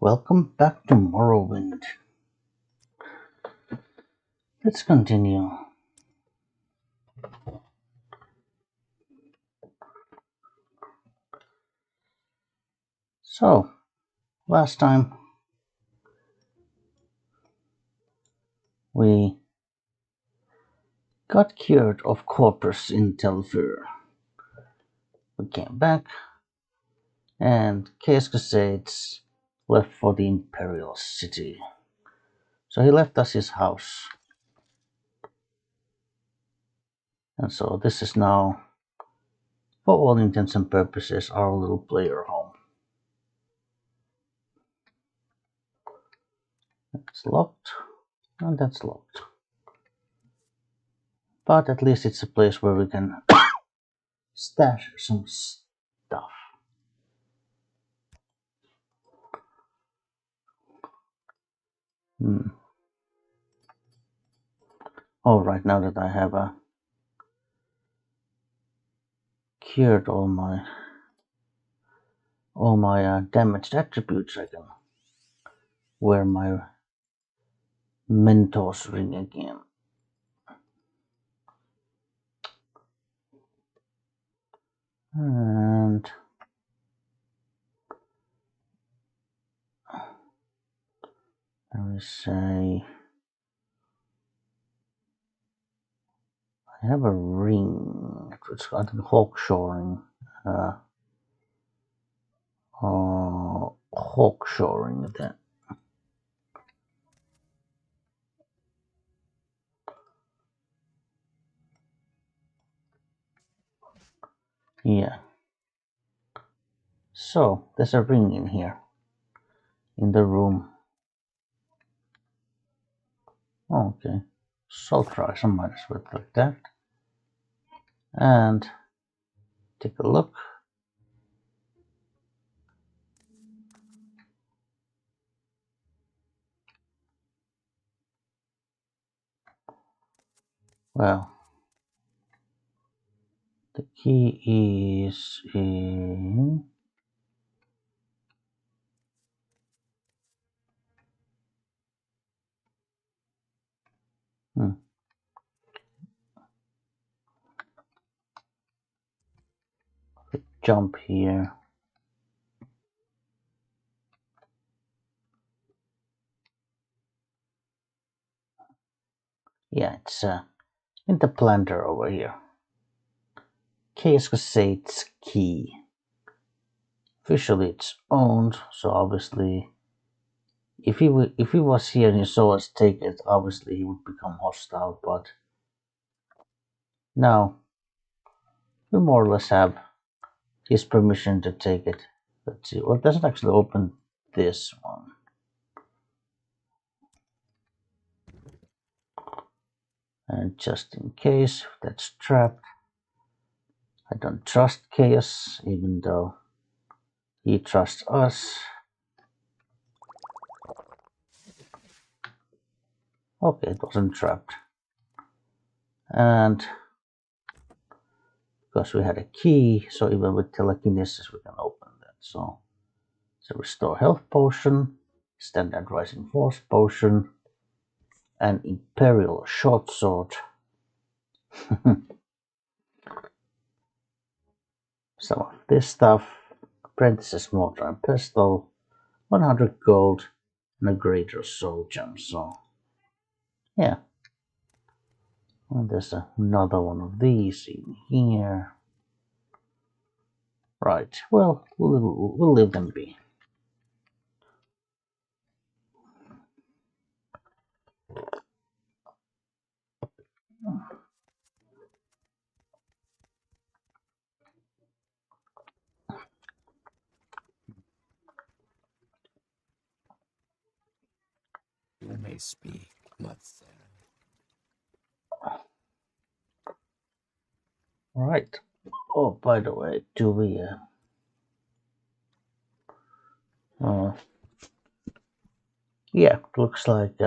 Welcome back to Morrowind. Let's continue. So, last time we got cured of corpus in Telfur. We came back and Chaos Crusades left for the Imperial City. So he left us his house. And so this is now, for all intents and purposes, our little player home. It's locked, and that's locked. But at least it's a place where we can stash some stuff. Alright, now that I have cured all my damaged attributes, I can wear my Mentor's ring again. And let me say I have a ring. It's got a hawkshaw ring. Hawkshaw ring then. Yeah. So there's a ring in here. In the room. Okay. So try some minus with like that. And take a look. Well, the key is in jump here. Yeah, it's in the planter over here. Chaos Crusades key. Officially it's owned, so obviously if he was here and he saw us take it, obviously he would become hostile, but now we more or less have his permission to take it. Let's see, well, it doesn't actually open this one. And just in case that's trapped, I don't trust Chaos, even though he trusts us. Okay, it wasn't trapped. And because we had a key, so even with telekinesis we can open that. So it's a restore health potion, standard rising force potion, and imperial short sword. Some of this stuff, apprentice's mortar and pistol, 100 gold, and a greater soul gem. So yeah. And there's another one of these in here. Right, well, we'll leave them be. You may speak, Mother. Right. Oh, by the way, do we yeah, looks like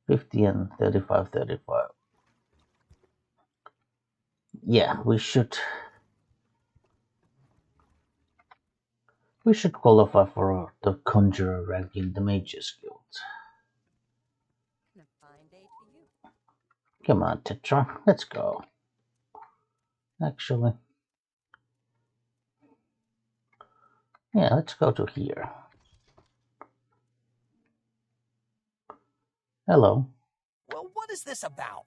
50 and 35, 35. Yeah, we should We should qualify for the Conjurer rank in the Mages Guild. A fine day to you. Come on, Tetra, let's go. Actually, yeah, let's go to here. Hello. Well, what is this about?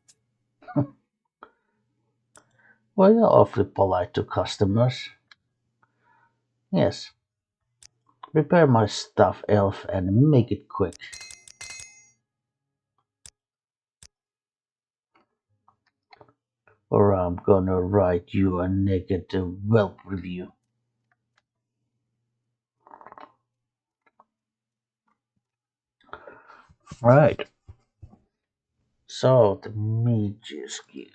Well, you're awfully polite to customers. Yes. Repair my stuff, elf, and make it quick. Or I'm gonna write you a negative Yelp review. Right. So, the Mages Guild.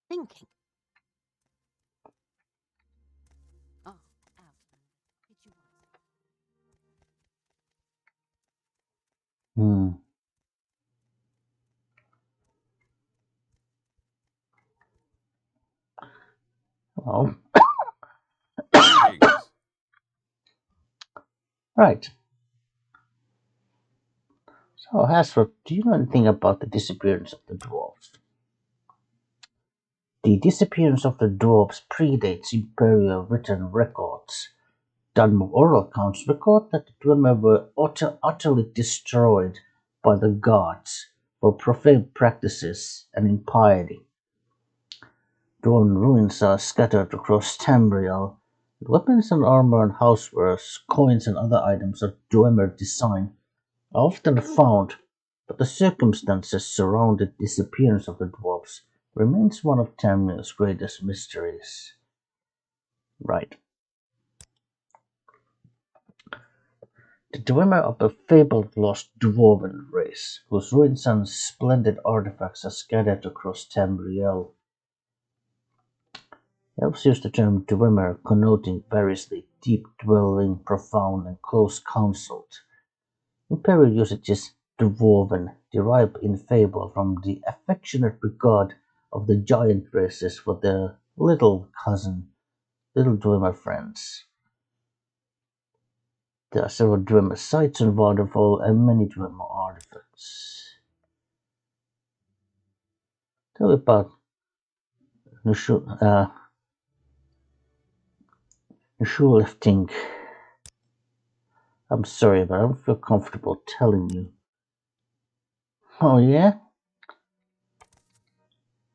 Thinking. Oh, Ald'ruhn. Did you want Hmm. Oh, Greetings. right. So, Hasbro, do you know anything about the disappearance of the dwarves? The disappearance of the dwarves predates Imperial written records. Dunmore oral accounts record that the Dwemer were utterly destroyed by the gods for profane practices and impiety. Dwarven ruins are scattered across Tamriel. Weapons and armor and housewares, coins and other items of Dwemer design are often found, but the circumstances surrounding the disappearance of the dwarves remains one of Tamriel's greatest mysteries. Right. The Dwemer of a fabled lost dwarven race, whose ruins and splendid artifacts are scattered across Tamriel. Elves use the term Dwemer connoting variously deep-dwelling, profound, and close-counselled. Imperial usage is dwarven, derived in fable from the affectionate regard of the giant races for their little Dwemer friends. There are several Dwemer sites in Waterfall and many Dwemer artifacts. Tell me about shoelifting. I'm sorry, but I don't feel comfortable telling you. Oh, yeah?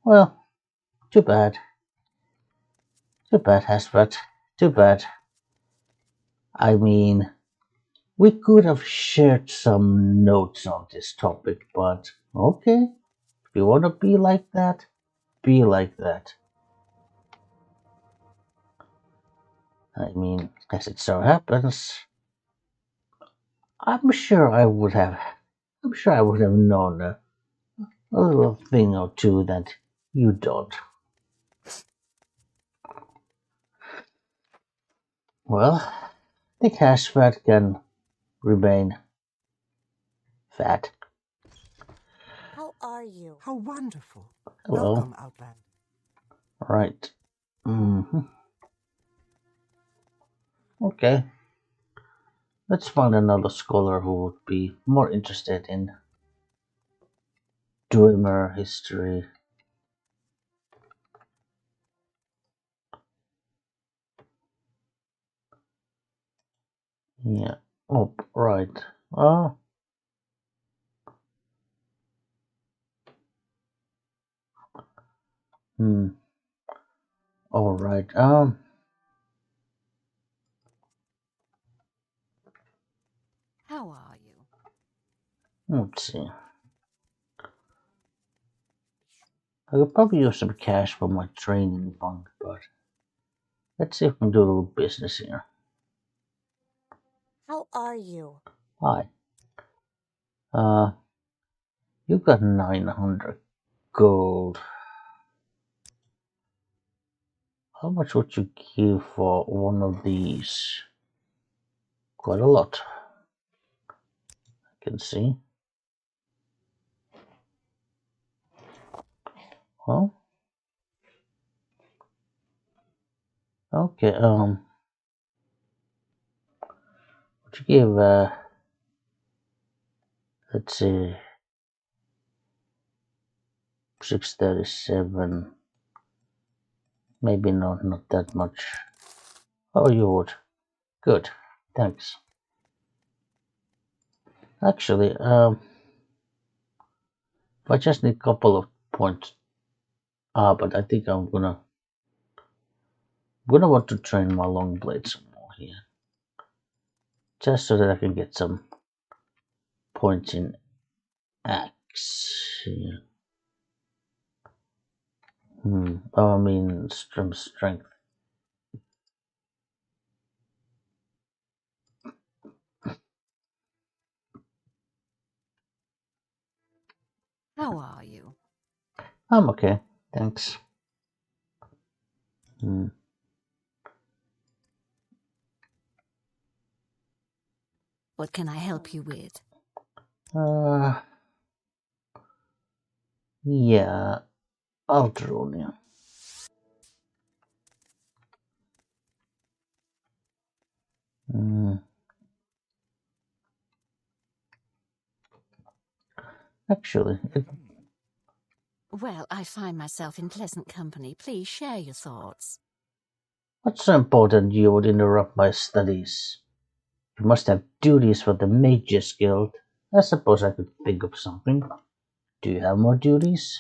Well, too bad. Too bad, Hasbert. Too bad. I mean, we could have shared some notes on this topic, but okay. If you want to be like that, be like that. I mean, as it so happens, I'm sure I would have. I'm sure I would have known a little thing or two that you don't. Well, the cash fat can remain fat. How are you? How wonderful. Hello. Welcome, Outland. Right. Okay. Let's find another scholar who would be more interested in Dwemer history. Yeah. Oh, right. Oh. All right. How are you? Let's see. I could probably use some cash for my training fund, but let's see if we can do a little business here. How are you? Hi. You got 900 gold. How much would you give for one of these? Quite a lot. can see. Well, okay. Would you give let's see, 637? Maybe not that much. Oh, you would. Good. Thanks. Actually, I just need a couple of points. But I think I'm gonna want to train my long blade some more here, just so that I can get some points in axe. Yeah. Oh, I mean strength. How are you? I'm okay, thanks. What can I help you with? Yeah, Ald'ruhn. Yeah. Actually, Well, I find myself in pleasant company. Please share your thoughts. what's so important you would interrupt my studies? You must have duties for the Mages Guild. I suppose I could think of something. Do you have more duties?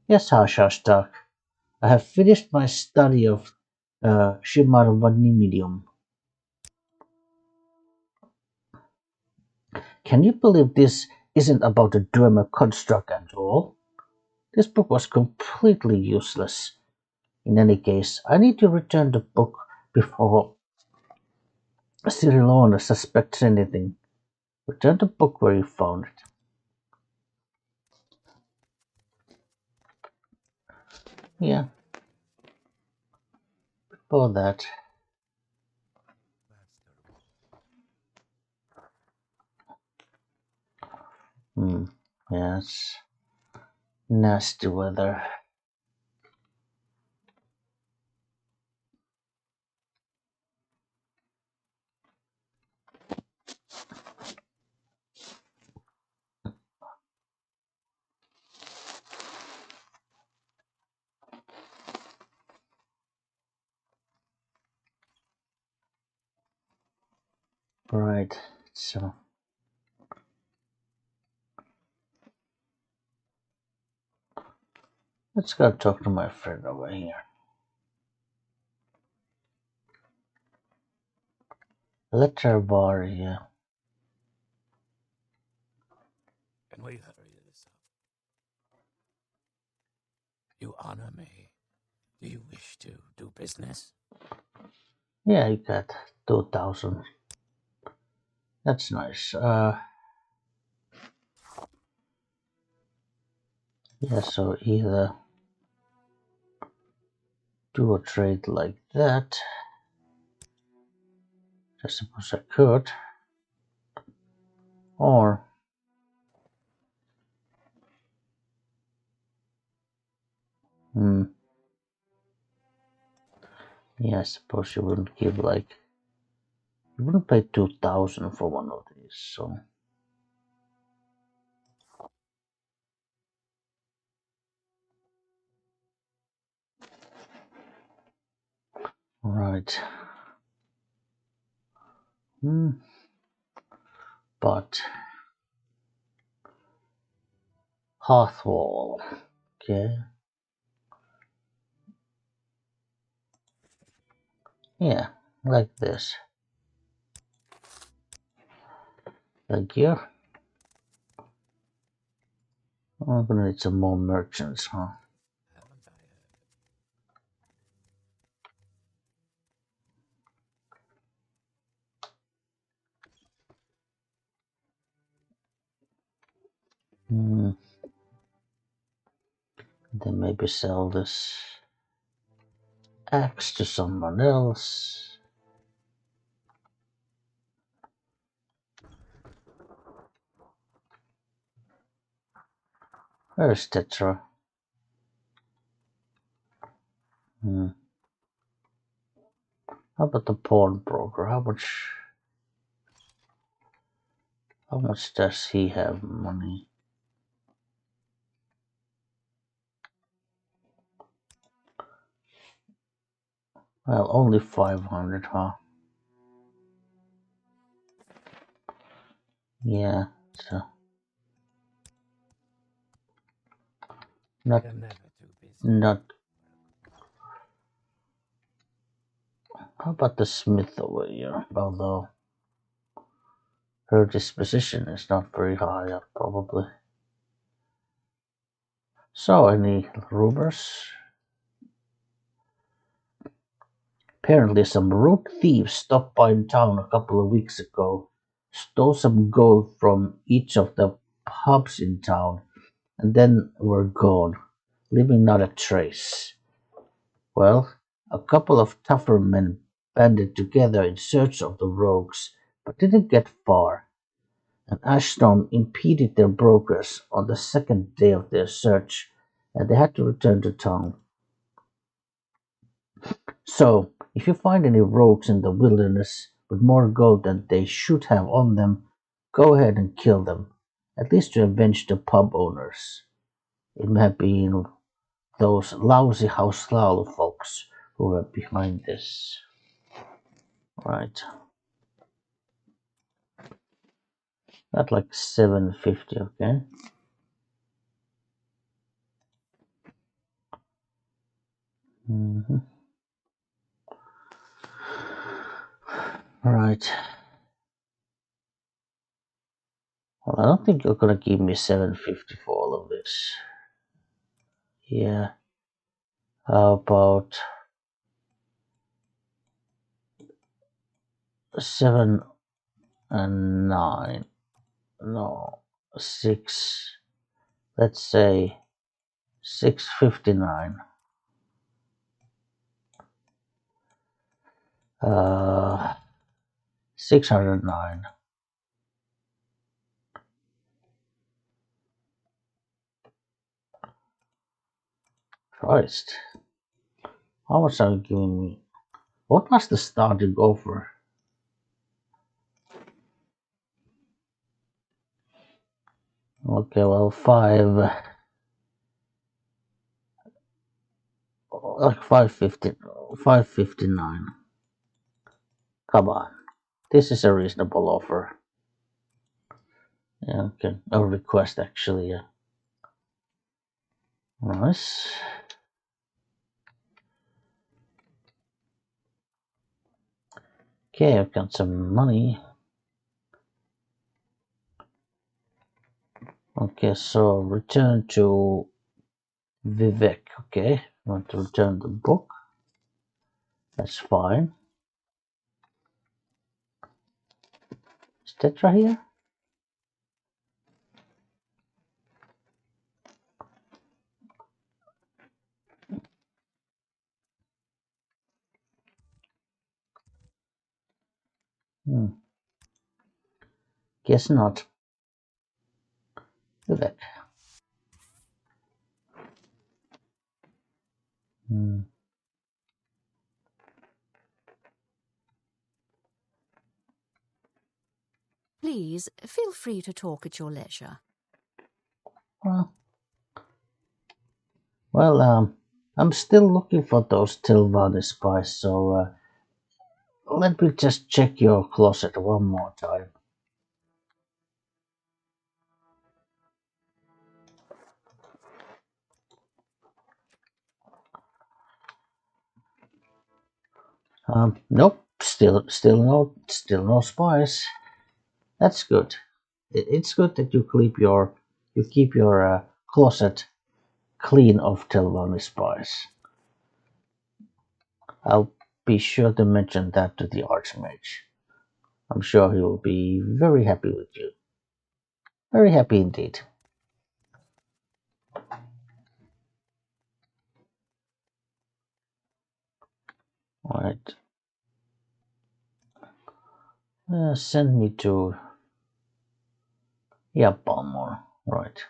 Yes, Hashastak. I have finished my study of Shimarvanimidium. Can you believe this isn't about a Dwemer construct at all? This book was completely useless. In any case, I need to return the book before Cyrilona suspects anything. Return the book where you found it. Yeah. Before that. Yes. Nasty weather. Right. So let's go talk to my friend over here. Letter bar, yeah. Can we hurry this up? You honor me. Do you wish to do business? Yeah, you got 2,000. That's nice. Yeah, so either do a trade like that. I suppose I could. Or yeah, I suppose you wouldn't give like you wouldn't pay 2,000 for one of these, so right. But Hearthwall, okay. Yeah, like this. Thank you. I'm gonna need some more merchants, huh? Haven't I Then maybe sell this axe to someone else. Where's Tetra? How about the pawnbroker? How much does he have money? Well, only 500, huh? Yeah, so not You're never too busy. not. How about the smith over here? Although her disposition is not very high up, probably. So, any rumors? Apparently, some rogue thieves stopped by in town a couple of weeks ago, stole some gold from each of the pubs in town, and then were gone, leaving not a trace. Well, a couple of tougher men banded together in search of the rogues, but didn't get far, and Ashton impeded their progress on the second day of their search, and they had to return to town. So, if you find any rogues in the wilderness with more gold than they should have on them, go ahead and kill them, at least to avenge the pub owners. It may have been those lousy House Lalo folks who were behind this. Right. Got like 750, okay. Right. Well, I don't think you're gonna give me 750 for all of this. Yeah. How about 7 and 9? No, 6. Let's say 659. 609. Christ. How much are you giving me? What was the starting offer? Okay, well, 550, 559. Come on. This is a reasonable offer. Yeah, okay. A request, actually, yeah. Nice. Okay, I've got some money. Okay, so return to Vivek. Okay, I want to return the book. That's fine. Is Tetra here? Guess not. Vivek. Please, feel free to talk at your leisure. Well, I'm still looking for those Tilvani spies, so let me just check your closet one more time. Nope, still no spies. That's good. It's good that you keep your closet clean of Tilvani spies. I'll be sure to mention that to the Archmage. I'm sure he will be very happy with you. Very happy indeed. Alright. Send me to... Yeah, Balmore. Right.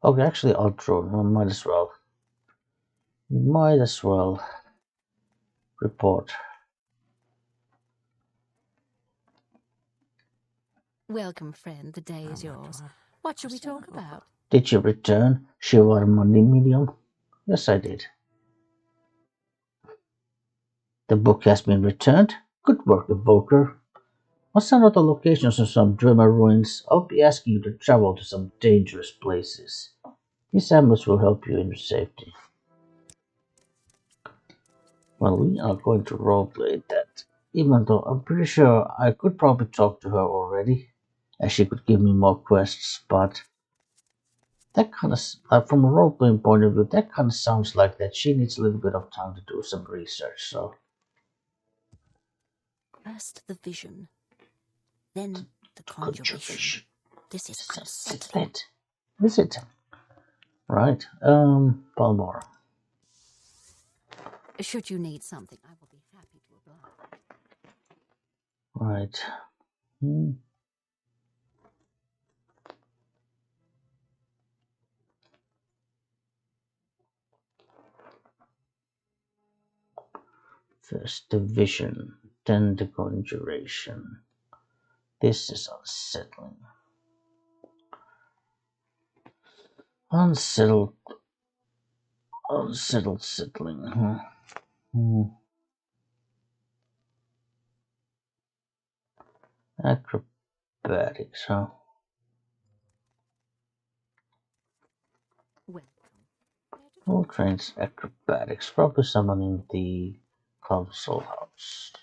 Okay, actually, Ald'ruhn. We might as well. Might as well report. Welcome, friend. The day is yours. What shall we talk about? Did you return, Shivar Money Medium? Yes, I did. The book has been returned. Good work, Evoker. I'll send out the locations of some Dwemer ruins. I'll be asking you to travel to some dangerous places. These amulets will help you in your safety. Well, we are going to roleplay that. Even though I'm pretty sure I could probably talk to her already, and she could give me more quests, but that kind of, from a roleplaying point of view, that kind of sounds like that she needs a little bit of time to do some research, so. First the vision, then the conjuration. This is unsettling. Is it? Right, Palmore. Should you need something, I will be happy to oblige. Right. First the vision, then the conjuration. This is unsettling. Unsettled, settling. Acrobatics, huh? Welcome. Who trains acrobatics? Probably someone in the console house.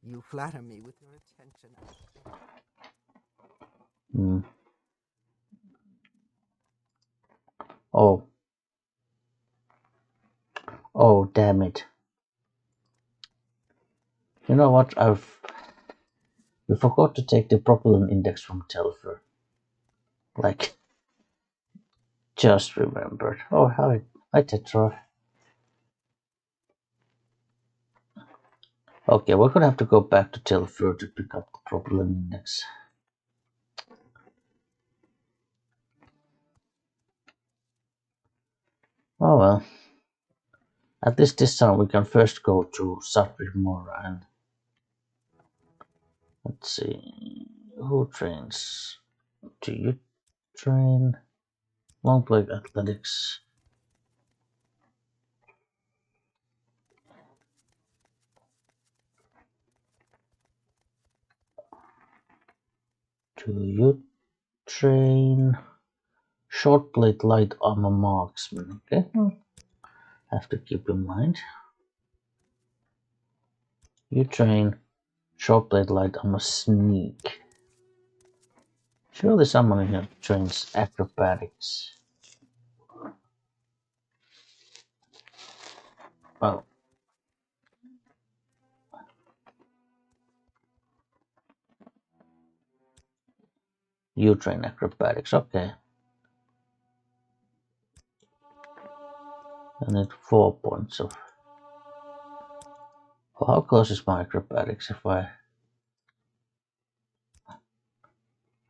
You flatter me with your attention. Oh. Oh, damn it. You know what? We forgot to take the propellant index from Telfer. Like, just remembered. Oh, hi. Hi, Tetra. Okay, we're gonna have to go back to Telfer to pick up the propellant index. Oh well. At least this time we can first go to Saprimora and let's see. Who trains? Do you train? Long play athletics. Do you train short blade light armor marksman? Okay. Have to keep in mind. You train short blade light armor sneak. Surely someone here trains acrobatics. Oh. You train acrobatics, okay. I need 4 points of. Oh, how close is my acrobatics if I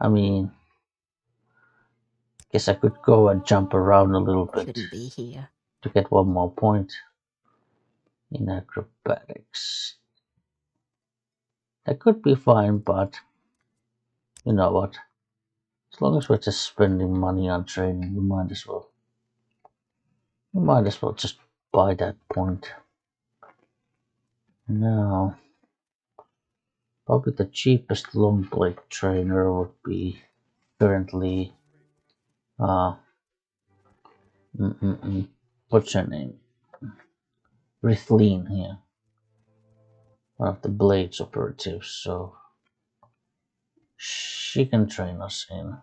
mean, guess I could go and jump around a little bit Shouldn't be here. to get 1 more point in acrobatics. That could be fine, but you know what? As long as we're just spending money on training, we might as well. We might as well just buy that point. Now, probably the cheapest long blade trainer would be currently what's her name? Rithlene here. One of the Blades operatives, so she can train us in.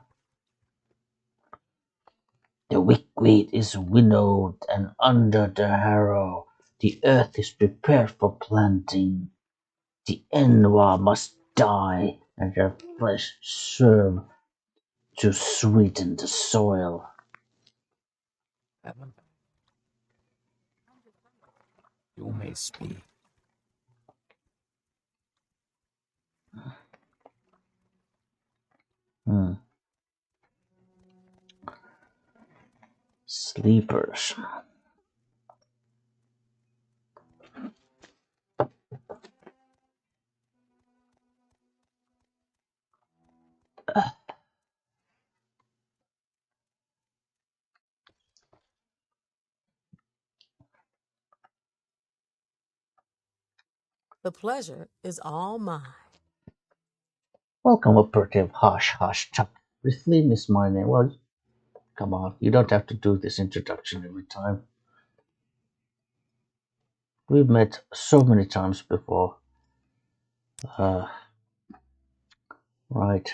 The wickweed is winnowed, and under the harrow the earth is prepared for planting. The Enwa must die, and their flesh serve to sweeten the soil. You may speak. sleepers. The pleasure is all mine. Welcome, operative. Hush, hush, Chuck. Riflin is my name. Well, come on, you don't have to do this introduction every time. We've met so many times before. Right.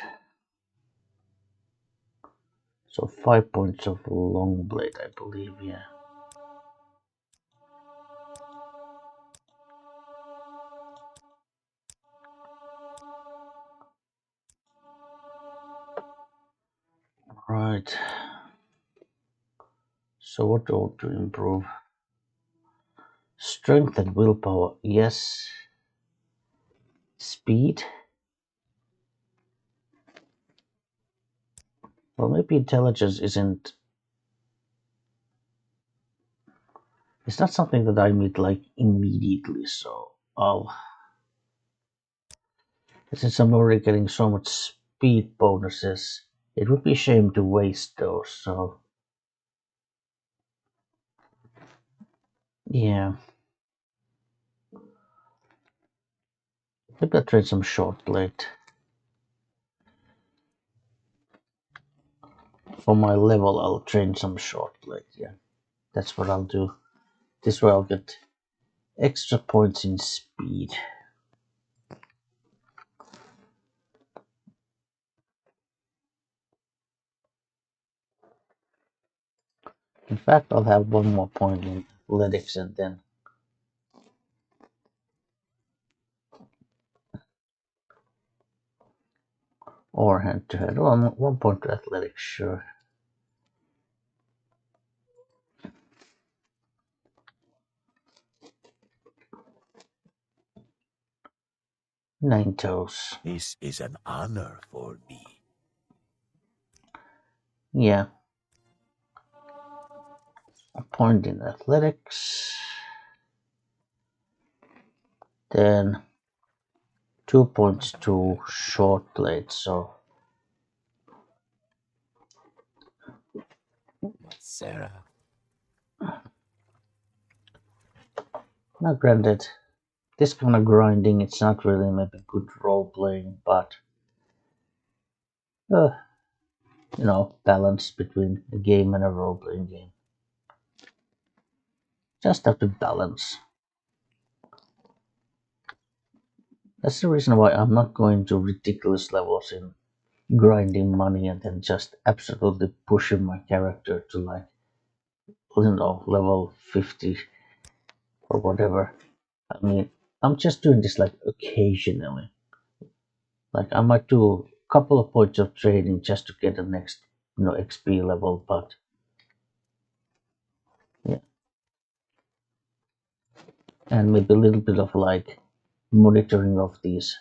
So 5 points of long blade, I believe, yeah. Right. So what ought to improve? Strength and willpower, yes. Speed? Well, maybe intelligence isn't... It's not something that I meet, like, immediately, so I'll... Since I'm already getting so much speed bonuses, it would be a shame to waste those, so... Yeah. Maybe I'll trade some short blade. For my level, I'll train some short blade, yeah. That's what I'll do. This way I'll get extra points in speed. In fact, I'll have one more point in athletics and then... Or hand to head. Well, 1 point to athletics, sure. Nine toes. This is an honor for me. Yeah. A point in athletics. Then 2 points to short blade, so... But Sarah, Now granted, this kind of grinding, it's not really maybe good role playing, but... you know, balance between a game and a role playing game. Just have to balance. That's the reason why I'm not going to ridiculous levels in grinding money and then just absolutely pushing my character to, like, you know, level 50 or whatever. I mean, I'm just doing this like occasionally. Like, I might do a couple of points of trading just to get the next, you know, XP level, but yeah. And maybe a little bit of like monitoring of these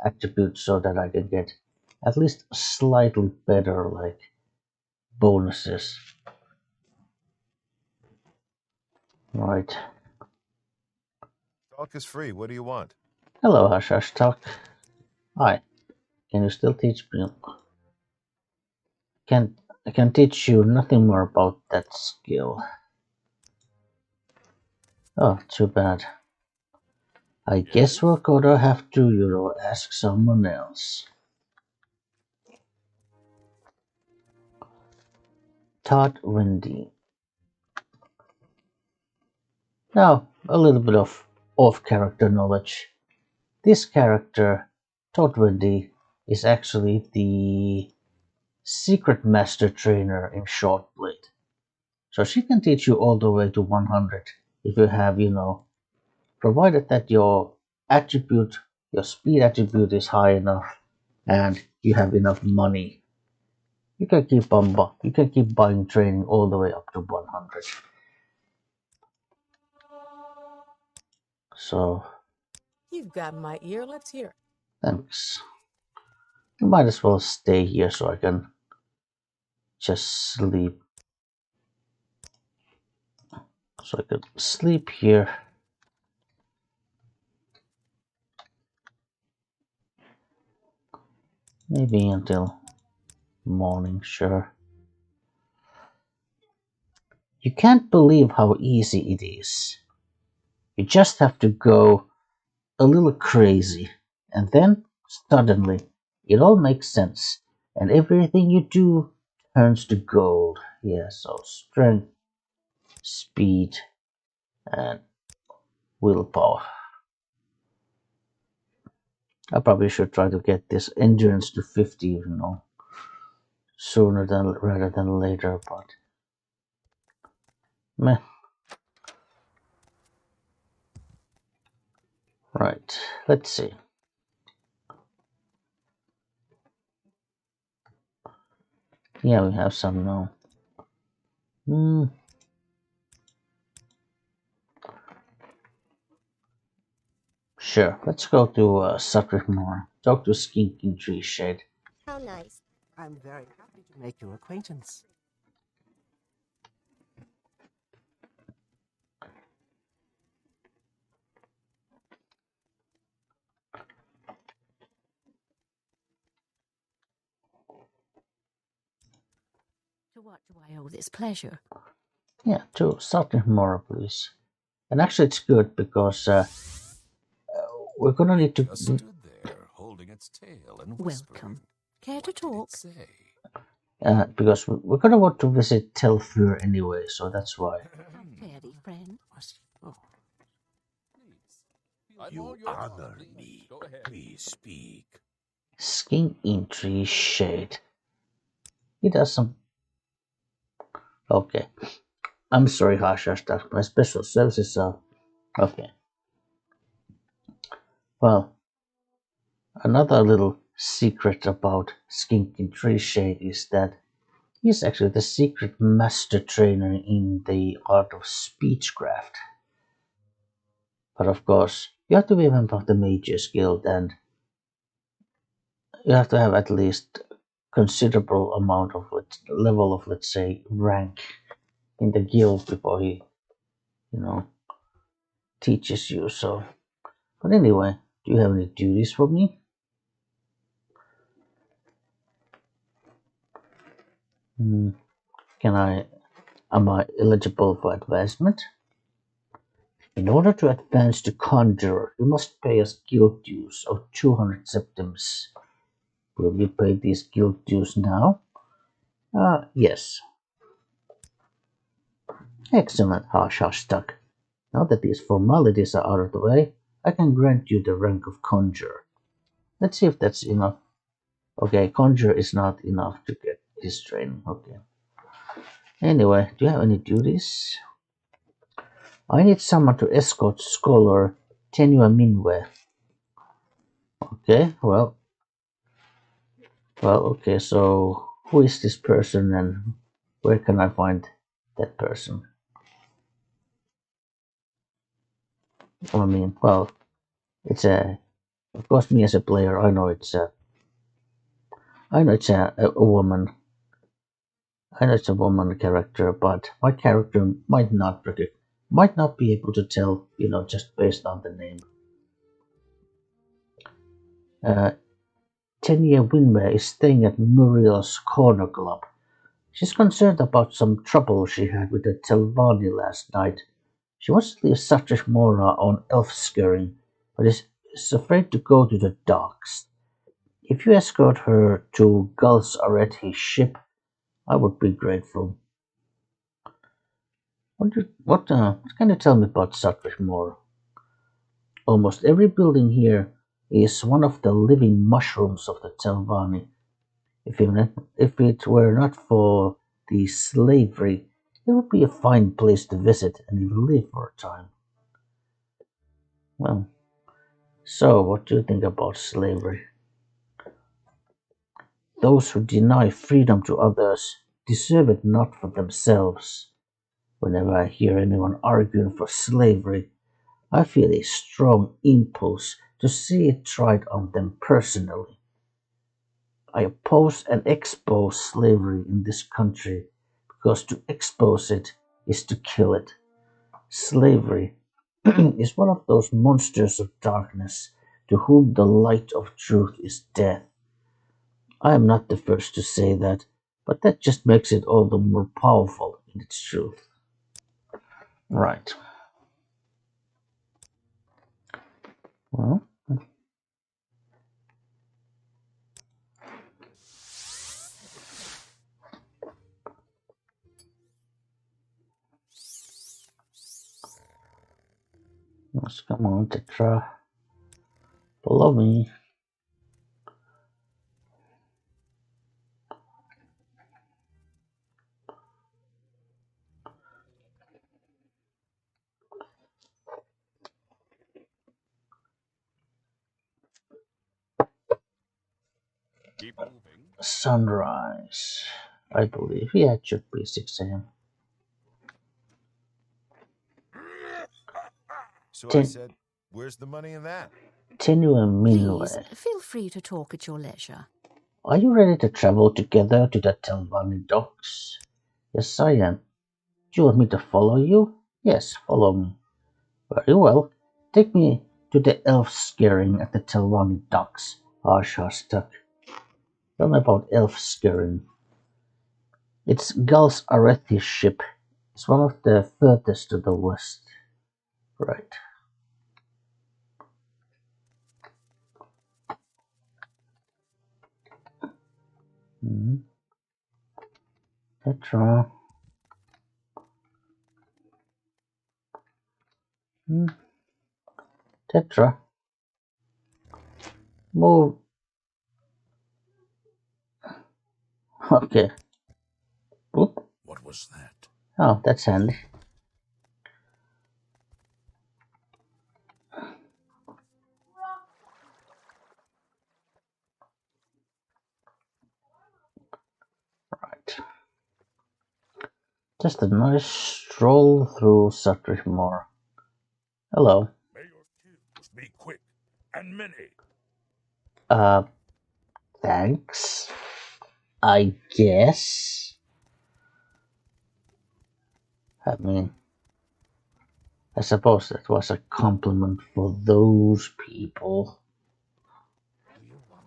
attributes so that I can get at least slightly better like bonuses. Right. Talk is free. What do you want? Hello, Hush Hush Talk. Hi. Can you still teach me? I can teach you nothing more about that skill. Oh, too bad. I guess we're gonna have to, you know, ask someone else. Todd Wendy. Now, a little bit of off-character knowledge. This character, Todd Wendy, is actually the secret master trainer in Short Blade. So she can teach you all the way to 100 if you have, you know, provided that your attribute, your speed attribute is high enough and you have enough money. You can keep buying training all the way up to 100. So, You've got my ear. Let's hear it. thanks. You might as well stay here so I can just sleep. So I could sleep here. Maybe until morning, sure. You can't believe how easy it is. You just have to go a little crazy, and then suddenly it all makes sense, and everything you do turns to gold. Yeah, so strength, speed, and willpower. I probably should try to get this endurance to 50, sooner than rather than later, but meh. Right, let's see. Yeah, we have some now. Sure, let's go to Suttermore. Talk to Skink in Tree Shade. How nice. I'm very happy to make your acquaintance. To what do I owe this pleasure? Yeah, to Suttermore, please. And actually, it's good because we're gonna need to. Just stood there, holding its tail and whispering. Welcome. Care to What did it talk? say? Because we're gonna want to visit Telfur anyway, so that's why. How very friend. Oh. Please. You honor me. Go ahead. Please speak. Skink in Tree Shade. He does some. Okay. I'm sorry, Hashashtak. My special services are. Okay. Well, another little secret about Skink in Tree Shade is that he's actually the secret master trainer in the art of speechcraft. But of course, you have to be a member of the Mages Guild, and you have to have at least considerable amount of level of, let's say, rank in the guild before he, teaches you. So, but anyway, do you have any duties for me? Am I eligible for advancement? In order to advance to Conjurer, you must pay us guild dues of 200 septims. Will you pay these guild dues now? Yes. Excellent, Hashashtak. Now that these formalities are out of the way, I can grant you the rank of Conjurer. Let's see if that's enough. Okay, Conjurer is not enough to get his training. Okay. Anyway, do you have any duties? I need someone to escort Scholar Tenua Minwe. Okay, okay, so who is this person and where can I find that person? I mean, well, it's of course, me as a player, I know it's a woman. I know it's a woman character, but my character might not be able to tell, just based on the name. Tenya Winmer is staying at Muriel's Corner Club. She's concerned about some trouble she had with the Telvanni last night. She wants to leave Satrish Mora on elf scurrying, but is afraid to go to the docks. If you escort her to Gul's Areti's ship, I would be grateful. What can you tell me about Satrish Mora? Almost every building here is one of the living mushrooms of the Telvanni. If it were not for the slavery, it would be a fine place to visit and even live for a time. Well, so what do you think about slavery? Those who deny freedom to others deserve it not for themselves. Whenever I hear anyone arguing for slavery, I feel a strong impulse to see it tried on them personally. I oppose and expose slavery in this country because to expose it is to kill it. Slavery is one of those monsters of darkness to whom the light of truth is death. I am not the first to say that, but that just makes it all the more powerful in its truth. Right. Well, let's come on, Tetra. Follow me. Keep moving. Sunrise. I believe. Yeah, it should be 6 a.m. So I Ten, said, where's the money in that? Tenue Please, Minle. feel free to talk at your leisure. Are you ready to travel together to the Telvanni docks? Yes, I am. Do you want me to follow you? Yes, follow me. Very well. Take me to the elf scaring at the Telvanni docks. Hush, stuck. Tell me about elf scaring. It's Gul's Arethi ship. It's one of the furthest to the west. Right. Tetra. Tetra. Move. Okay. Oop. What was that? Oh, that's handy. Right. Just a nice stroll through Sutridge. Hello. May your kills be quick and many. Uh, thanks. I guess. I mean, I suppose that was a compliment for those people. Do you want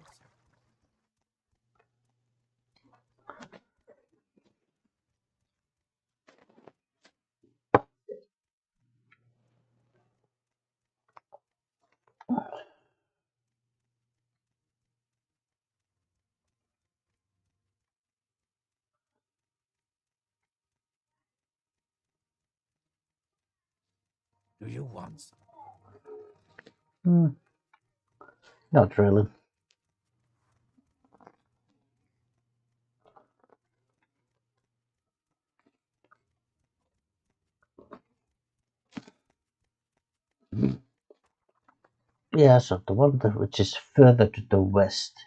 Do you want Hmm, not really. Yeah, so the one which is further to the west,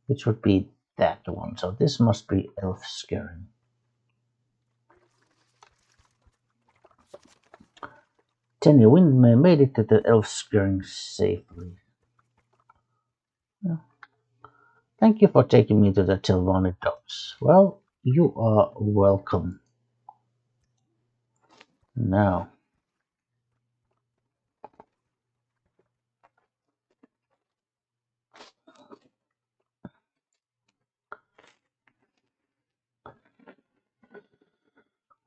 which would be that one. So this must be elf scaring. Tenny Windmay made it to the elf scaring safely. Yeah. Thank you for taking me to the Telvanni docks. Well, you are welcome. Now,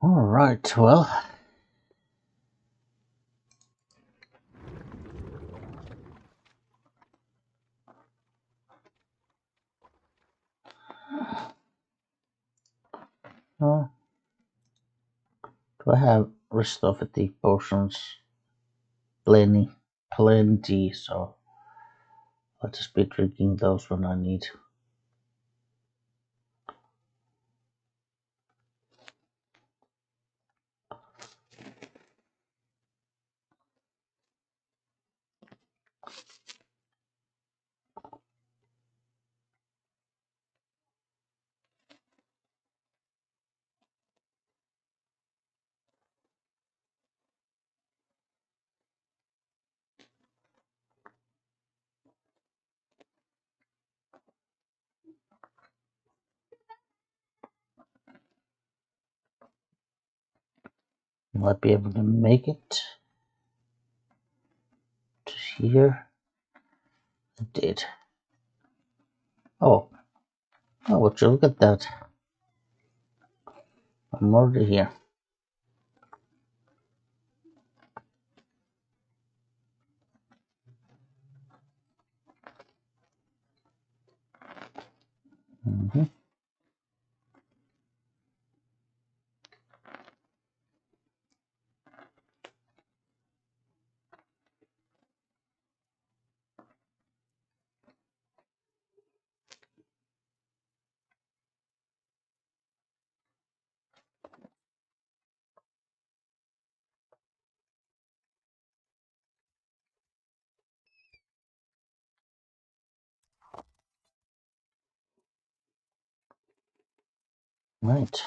all right. Well, uh, do I have restore fatigue potions? Plenty. So I'll just be drinking those when I need. Might be able to make it to here. I did. Oh, would you look at that? I'm already here. Right.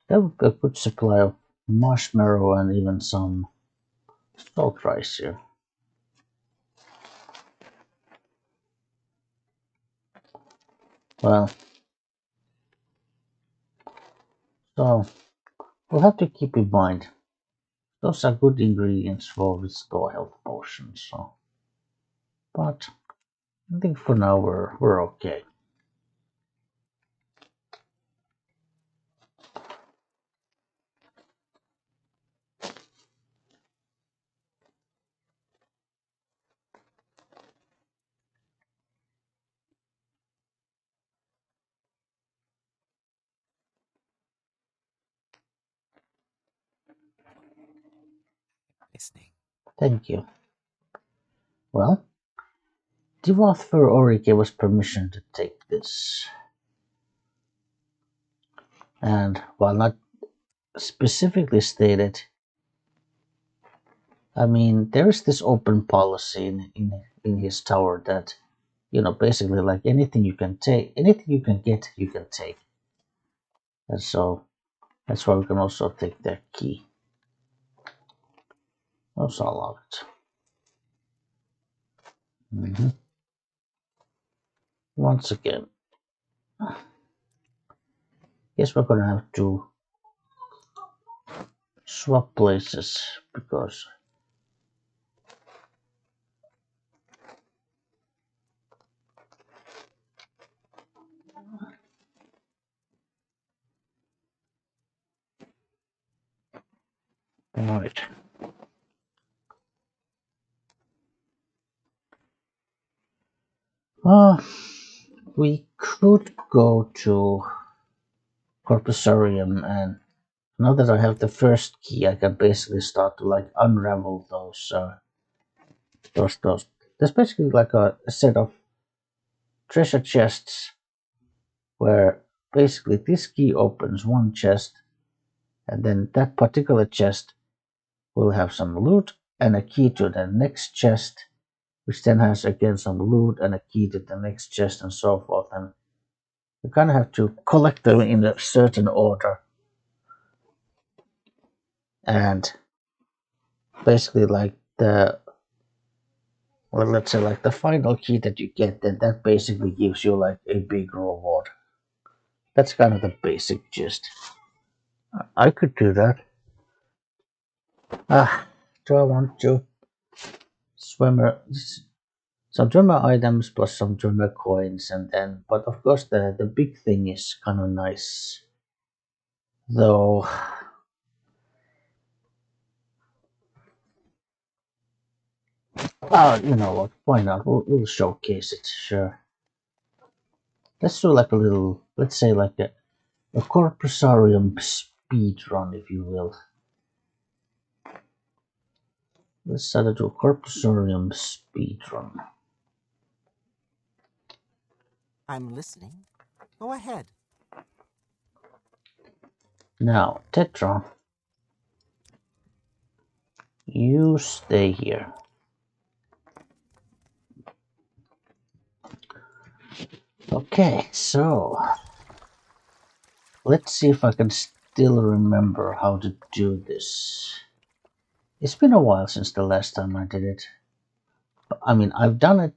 That would be a good supply of marshmallow and even some salt rice here. Well, so we'll have to keep in mind those are good ingredients for restore health potions. So, but I think for now we're okay. Listening. Thank you. Well, Divothfer already gave us permission to take this, and while not specifically stated, I mean there is this open policy in his tower that basically like anything you can take, anything you can get, you can take, and so that's why we can also take their key. Also allow it. Once again, guess we're gonna have to swap places because alright. We could go to Corpusarium, and now that I have the first key, I can basically start to like unravel those. There's basically like a set of treasure chests where basically this key opens one chest, and then that particular chest will have some loot and a key to the next chest, which then has again some loot and a key to the next chest, and so forth. And you kind of have to collect them in a certain order. And basically, like let's say like the final key that you get, then that basically gives you like a big reward. That's kind of the basic gist. I could do that. Do I want to? Swimmer, some Dwemer items plus some Dwemer coins, and then, but of course the big thing is kind of nice, though. You know what? Why not? We'll showcase it. Sure. Let's do like a little. Let's say like a Corpusarium speed run, if you will. Let's start to do a Corpusarium speed run. I'm listening. Go ahead. Now, Tetra, you stay here. Okay, so let's see if I can still remember how to do this. It's been a while since the last time I did it. I mean, I've done it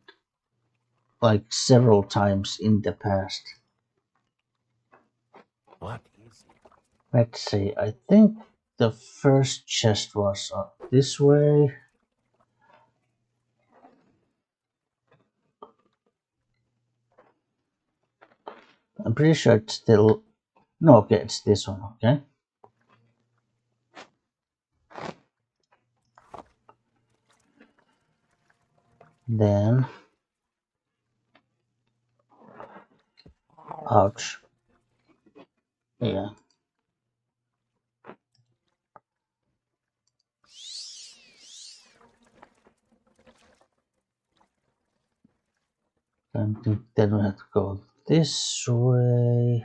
like several times in the past. What is it? Let's see, I think the first chest was this way. I'm pretty sure it's still... No, okay, it's this one, okay. Then... Ouch. Yeah. I think then we have to go this way.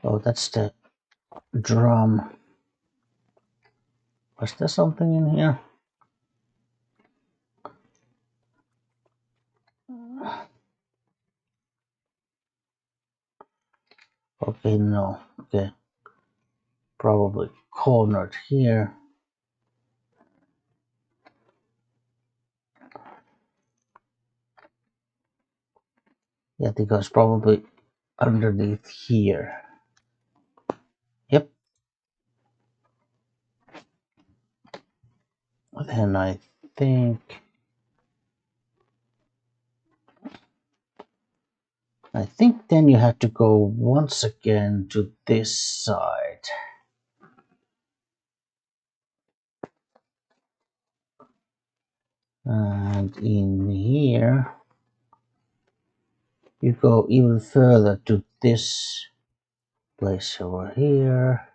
Oh, that's the drum. Was there something in here? Okay, no. Okay. Probably cornered here. Yeah, because probably underneath here. Yep. Then I think then you have to go once again to this side. And in here, you go even further to this place over here.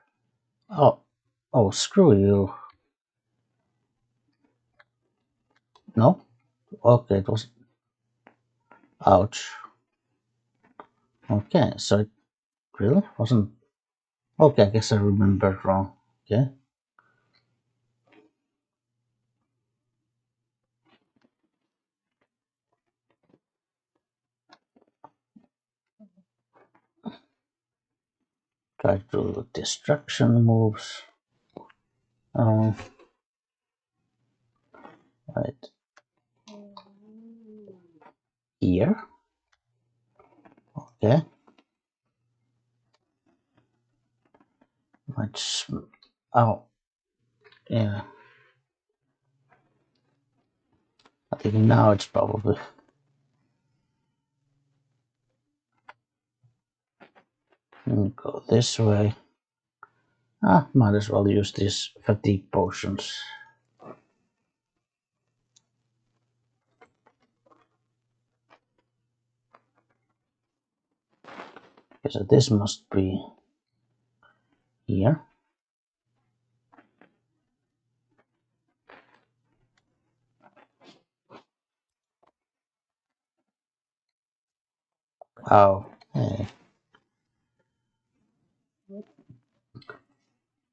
Oh, screw you. No? Okay, it was... Ouch. Okay, so it really wasn't... Okay, I guess I remembered wrong. Okay. Try to do the destruction moves. Right. Here. Okay. Much... Oh. Yeah. I think now it's probably... Go this way. Might as well use these fatigue potions. Okay, so this must be here. Oh, hey.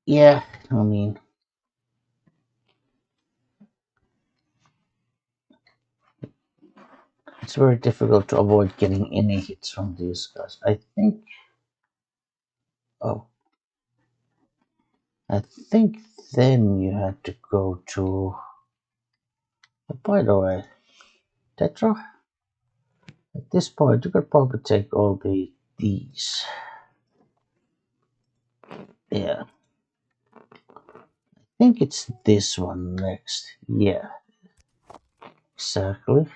Yeah, I mean... It's very difficult to avoid getting any hits from these guys. I think... Oh. I think then you had to go to... By the way, Tetra? At this point, you could probably take all these. Yeah. I think it's this one next. Yeah. Exactly.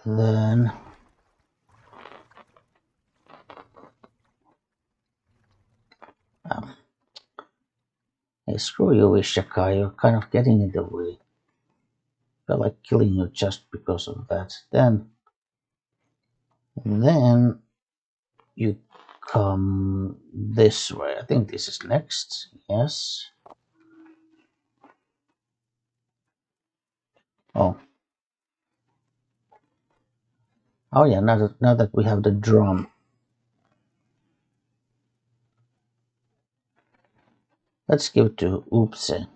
Then... Hey, screw you, Ishaka. You're kind of getting in the way. I feel like killing you just because of that. Then you come this way. I think this is next. Yes. Oh. Oh yeah, now that we have the drum. Let's give it to Oopsie.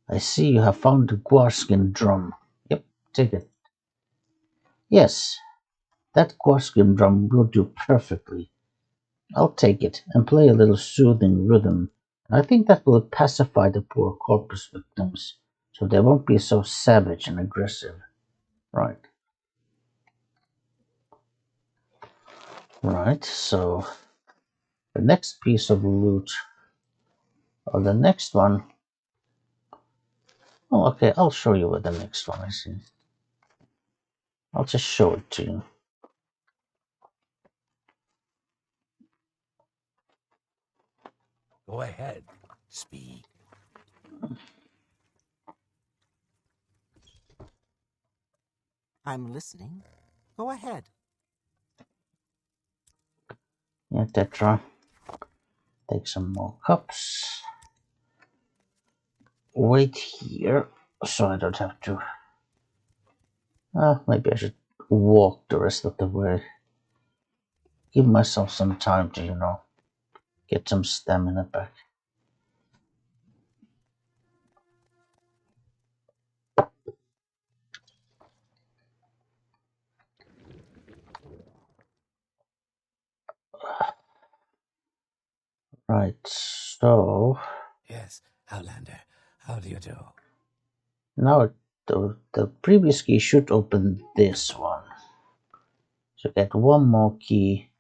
I see you have found the Gwarskin drum. Yep, take it. Yes, that Gwarskin drum will do perfectly. I'll take it and play a little soothing rhythm. I think that will pacify the poor corpus victims So they won't be so savage and aggressive. Right. Right, so the next piece of loot, or the next one. Oh, okay, I'll show you what the next one is. I'll just show it to you. Go ahead. Speak. I'm listening. Go ahead. Yeah, Tetra. Take some more cups. Wait here, so I don't have to. Maybe I should walk the rest of the way. Give myself some time to, get some stamina back. Right, so Yes, Outlander. How do you do? now the previous key should open this one. So get one more key.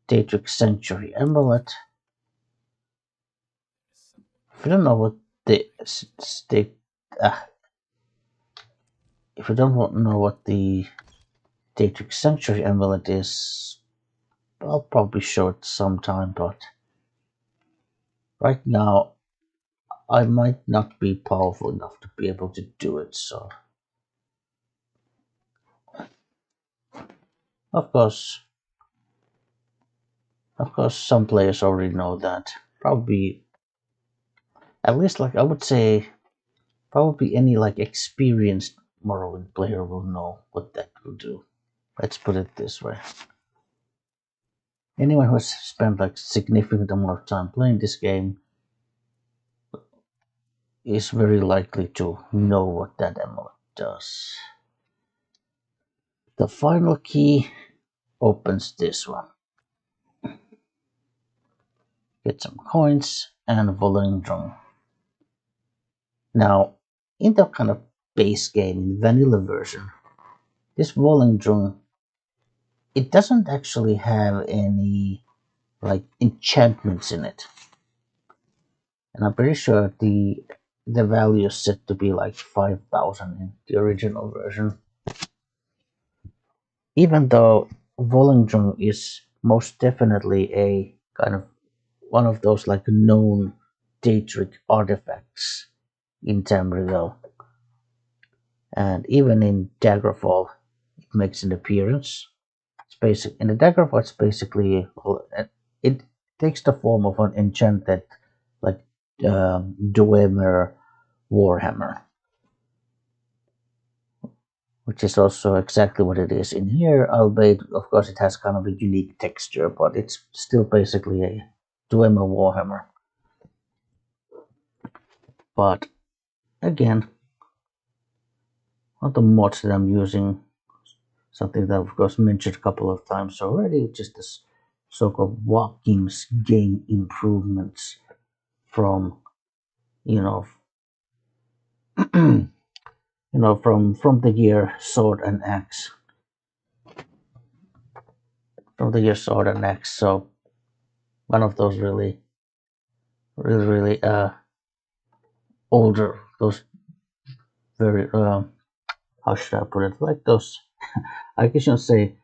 Daedric Sanctuary Amulet. If you don't know what if you don't know what the Daedric Sanctuary Amulet is, I'll probably show it sometime, but right now I might not be powerful enough to be able to do it, so of course some players already know that. Probably, at least, like I would say, probably any like experienced Morrowind player will know what that will do. Let's put it this way. Anyone who has spent like significant amount of time playing this game is very likely to know what that amulet does. The final key opens this one. Get some coins and Volendrung. Now, in the kind of base game, in vanilla version, this Volendrung, it doesn't actually have any like enchantments in it. And I'm pretty sure the value is set to be like 5,000 in the original version. Even though Volendrung is most definitely a kind of one of those like known Daedric artifacts in Tamriel. And even in Daggerfall, it makes an appearance. It's basic in the Daggerfall. It's basically it takes the form of an enchanted like Dwemer Warhammer, which is also exactly what it is in here, albeit of course it has kind of a unique texture, but it's still basically a Dwemer Warhammer. But again, on the mods that I'm using, something that I've of course mentioned a couple of times already, which is this so-called Watkins game improvements from from the year Sword and Axe. From the year Sword and Axe, so one of those really older, those very how should I put it, like those I guess you'll say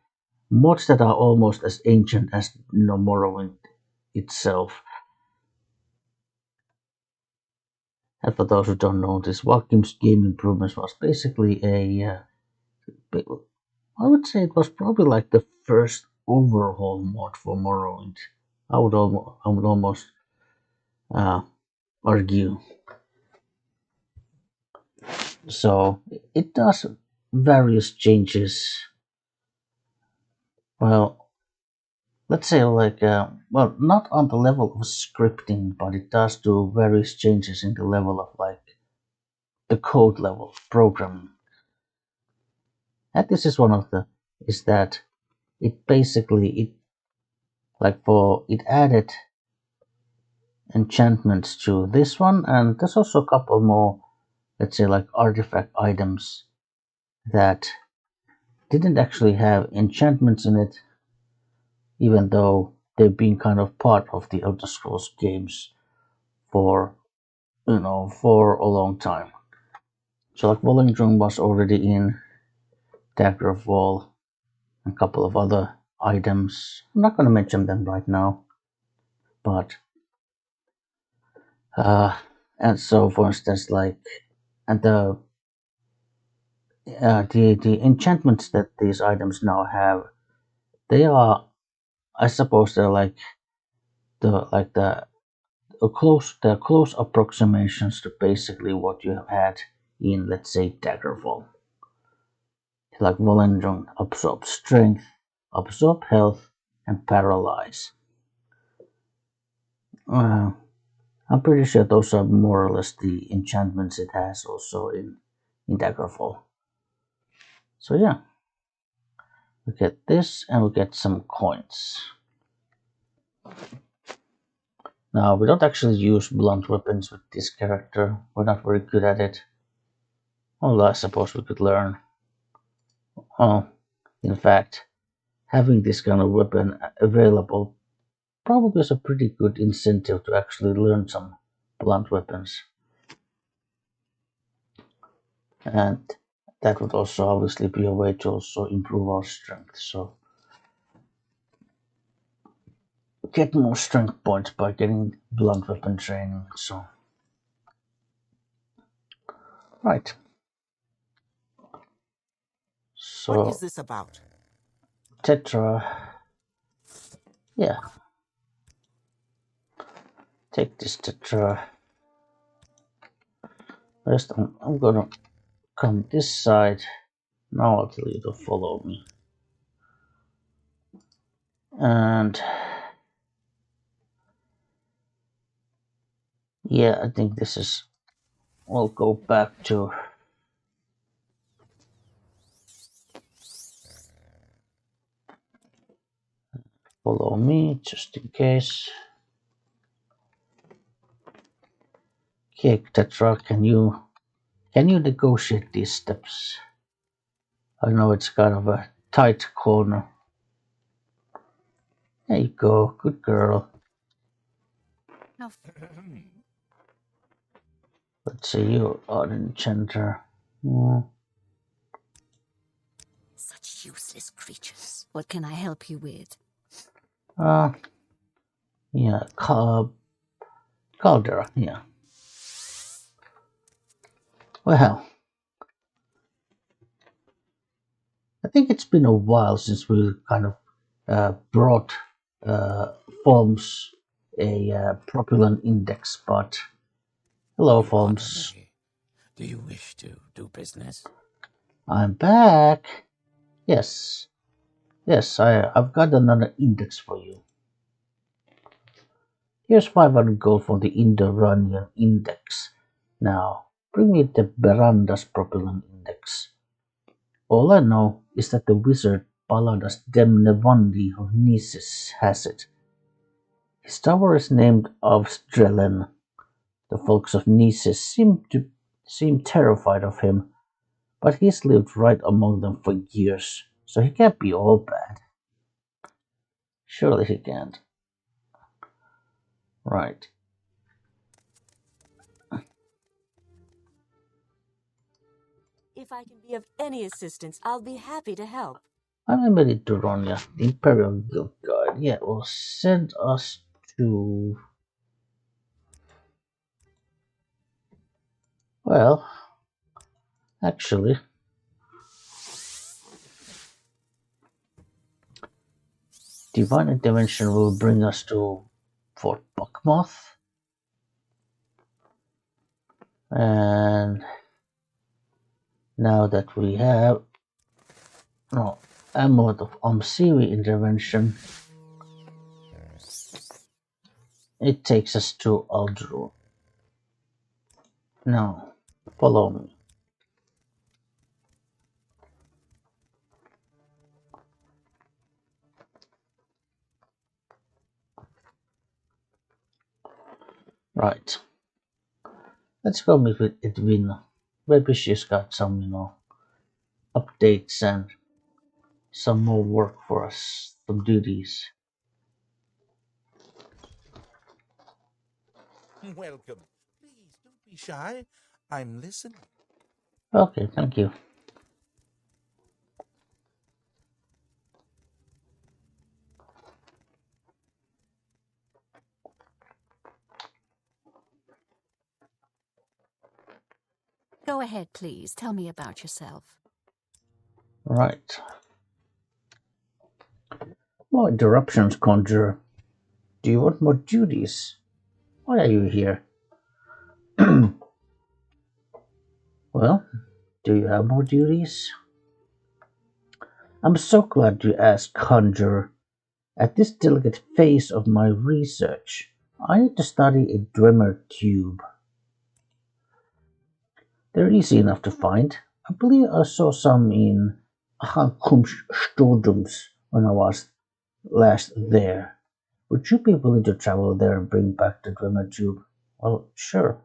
mods that are almost as ancient as Morrowind itself. And for those who don't know, this Watkins game improvements was basically I would say it was probably like the first overhaul mod for Morrowind. I would almost argue. So it does various changes. Well, let's say like not on the level of scripting, but it does do various changes in the level of like the code level programming. And this is one of the is that it basically it added enchantments to this one, and there's also a couple more let's say like artifact items that didn't actually have enchantments in it, even though they've been kind of part of the Elder Scrolls games for for a long time. So like Ald'ruhn was already in Dagger of Wall, and a couple of other items. I'm not going to mention them right now, but and so for instance, like and the enchantments that these items now have, they are, I suppose, they're like the close approximations to basically what you have had in, let's say, Daggerfall. Like Volendron absorb strength, absorb health, and paralyze. I'm pretty sure those are more or less the enchantments it has also in Daggerfall. So yeah, we get this and we get some coins. Now we don't actually use blunt weapons with this character. We're not very good at it. Although I suppose we could learn. Oh, in fact, having this kind of weapon available probably is a pretty good incentive to actually learn some blunt weapons. And that would also obviously be a way to also improve our strength. So get more strength points by getting blunt weapon training. So right. So What is this about? Tetra, yeah. Take this Tetra. First, I'm gonna come this side. Now I'll tell you to follow me. And yeah, I think this is. We'll go back to. Follow me, just in case. Okay, Tetra, can you negotiate these steps? I know it's kind of a tight corner. There you go, good girl. Now, Let's see, you are an enchanter. such useless creatures. What can I help you with? Yeah, Caldera, yeah. Well, I think it's been a while since we kind of brought Forms a propulsion index, but hello, You honor Forms. me. Do you wish to do business? I'm back. Yes, I've got another index for you. Here's 500 gold for the Indoranian index. Now, bring me the Beranda's propulsion index. All I know is that the wizard Paladas Demnevandi of Nisus has it. His tower is named of Strelen. The folks of Nisus seem terrified of him, but he's lived right among them for years, so he can't be all bad. Surely he can't. Right. If I can be of any assistance, I'll be happy to help. I'm ready to Ronya, the Imperial Guild Guard. Yeah, will send us to. Well, actually, Divine Intervention will bring us to Fort Buckmoth. And now that we have Amulet of Omsiri Intervention, it takes us to Ald'ruhn. Now, follow me. Right. Let's go meet with Edwinna. maybe she's got some, updates and some more work for us, some duties. Welcome. Please don't be shy. I'm listening. Okay, thank you. Go ahead, please. Tell me about yourself. Right. More interruptions, Conjurer. Do you want more duties? Why are you here? Well, do you have more duties? I'm so glad you asked, Conjurer. At this delicate phase of my research, I need to study a Dwemer tube. They're easy enough to find. I believe I saw some in Ald'ruhn when I was last there. Would you be willing to travel there and bring back the Dwemer tube? Well, sure.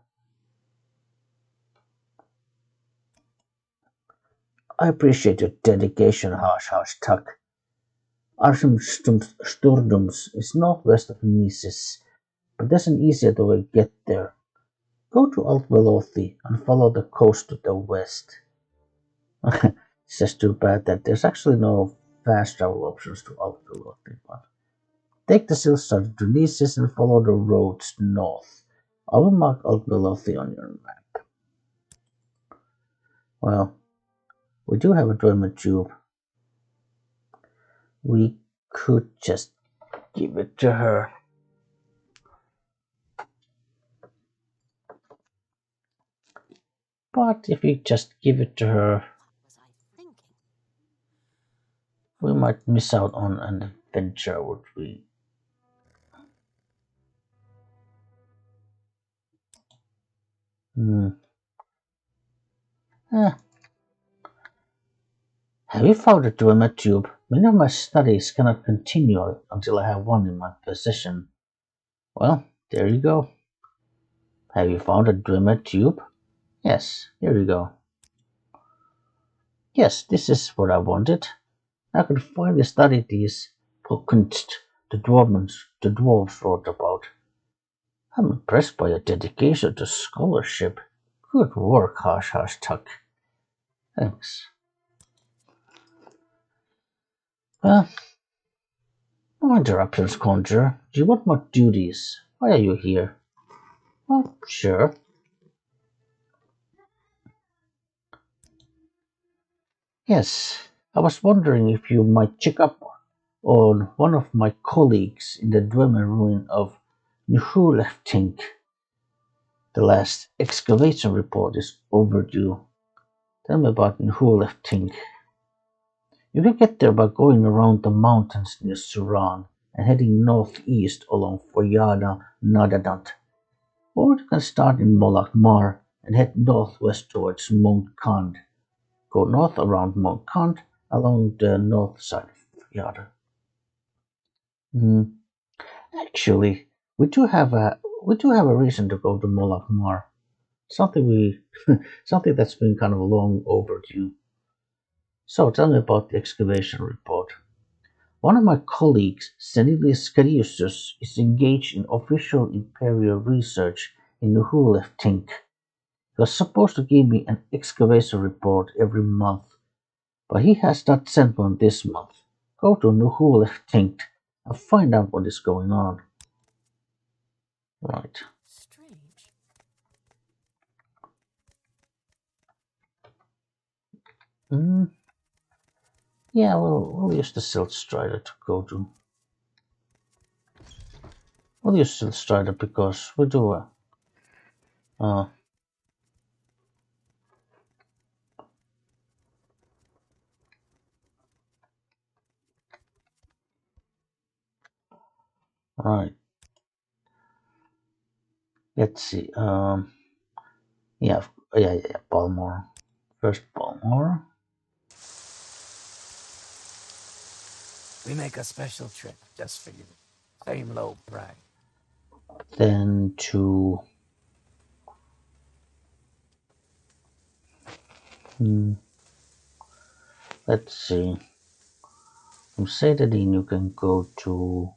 I appreciate your dedication, Hush Tuck. Ald'ruhn is northwest of Nices, but there's an easier way to get there. Go to Ald'ruhn and follow the coast to the west. It's just too bad that there's actually no fast travel options to Ald'ruhn, but take the Silkstar to Nices and follow the roads north. I will mark Ald'ruhn on your map. Well, we do have a Dwemer tube. We could just give it to her. But if we just give it to her, What was I thinking? we might miss out on an adventure, would we? Eh. Have you found a Dwemer tube? Many of my studies cannot continue until I have one in my possession. Well, there you go. Have you found a Dwemer tube? Yes, here you go. Yes, this is what I wanted. I could finally study these Kunst the dwarves wrote about. I'm impressed by your dedication to scholarship. Good work, Hush Tuck. Thanks. Well, no interruptions, Conjurer. Do you want more duties? Why are you here? Well, sure. Yes, I was wondering if you might check up on one of my colleagues in the Dwemer ruin of Nihulefting. The last excavation report is overdue. Tell me about Nihulefting. You can get there by going around the mountains near Suran and heading northeast along Foyana Nadadant. Or you can start in Molak Mar and head northwest towards Mount Kand. Go north around Mount Kand along the north side of Yada. Actually, we do have a reason to go to Molak Mar. Something that's been kind of long overdue. So tell me about the excavation report. One of my colleagues, Stanilius Cariusus, is engaged in official imperial research in Nuhulefting. He was supposed to give me an excavation report every month, but he has not sent one this month. Go to Nuhulefting and find out what is going on. Right. Strange. Yeah, we'll use the Silt Strider to go to. We'll use Silt Strider because we do right. Let's see. Yeah, Balmore. First Balmore. We make a special trip just for you. Same low price. Then to Let's see. From Cetadine you can go to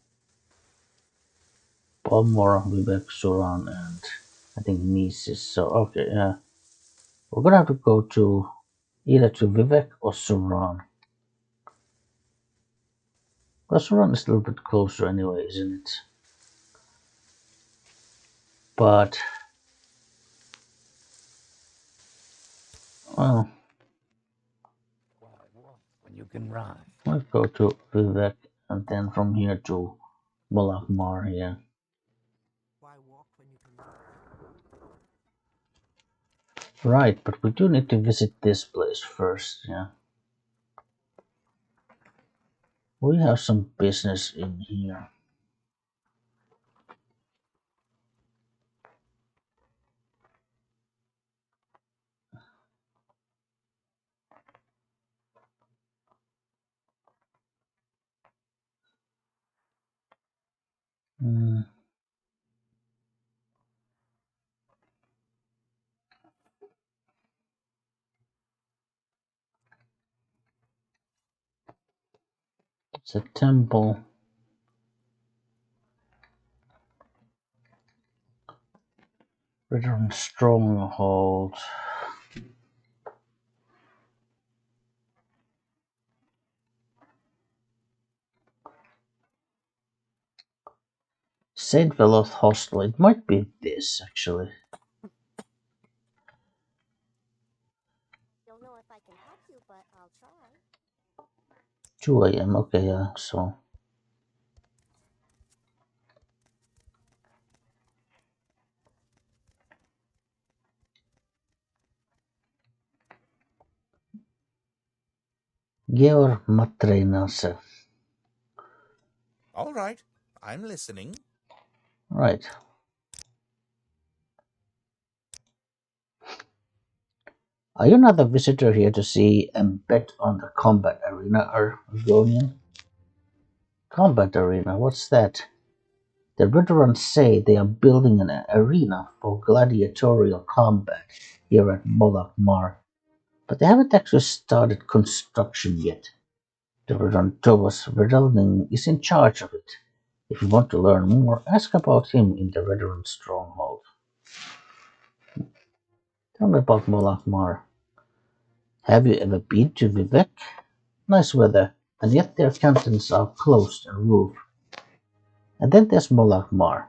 Balmora, Vivek, Suran, and I think Mises. So okay, yeah. We're gonna have to go to either to Vivek or Suran. Well, Suran is a little bit closer anyway, isn't it? But well, When you can ride. let's go to Vivek and then from here to Malakmar here. Why walk when you can run? Right, but we do need to visit this place first, yeah. We have some business in here. It's a temple. Return stronghold. Saint Veloth Hostel. It might be this actually. Don't know if I can help you, but I'll try. 2 a.m. Okay, yeah, so. Georg Matrenase. All right, I'm listening. Right. Are you not a visitor here to see and bet on the combat arena, Argonian? Combat arena, what's that? The veterans say they are building an arena for gladiatorial combat here at Molakmar, but they haven't actually started construction yet. The veteran Thomas Verdelning is in charge of it. If you want to learn more, ask about him in the veteran stronghold. Tell me about Molakmar. Have you ever been to Vivek? Nice weather, and yet their cantons are closed and roofed. And then there's Molakmar,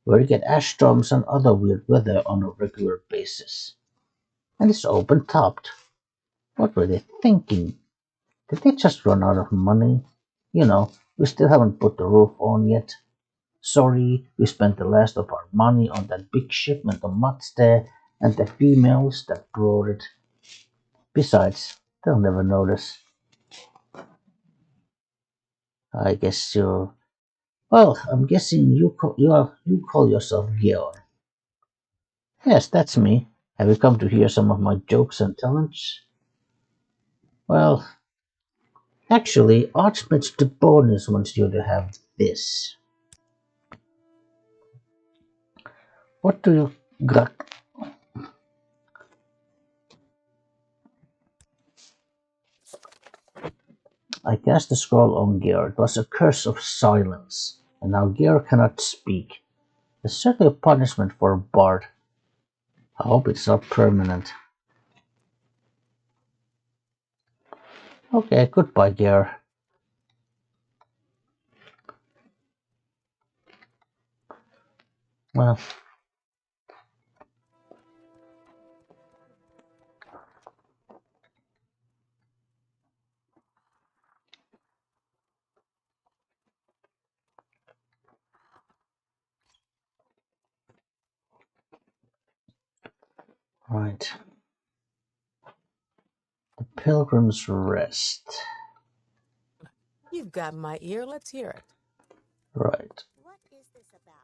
where you get ash storms and other weird weather on a regular basis. And it's open topped. What were they thinking? Did they just run out of money? You know, we still haven't put the roof on yet. Sorry, we spent the last of our money on that big shipment of mutts there and the females that brought it. Besides, they'll never notice. I guess you're. Well, I'm guessing you call yourself Georg. Yes, that's me. Have you come to hear some of my jokes and talents? Well, actually, Archmage de Bonus wants you to have this. What do you got? I cast the scroll on Georg. It was a curse of silence, and now Georg cannot speak. It's certainly a punishment for a bard. I hope it's not permanent. Okay, goodbye, Georg. Well, right. The Pilgrim's Rest. You've got my ear. Let's hear it. Right. What is this about?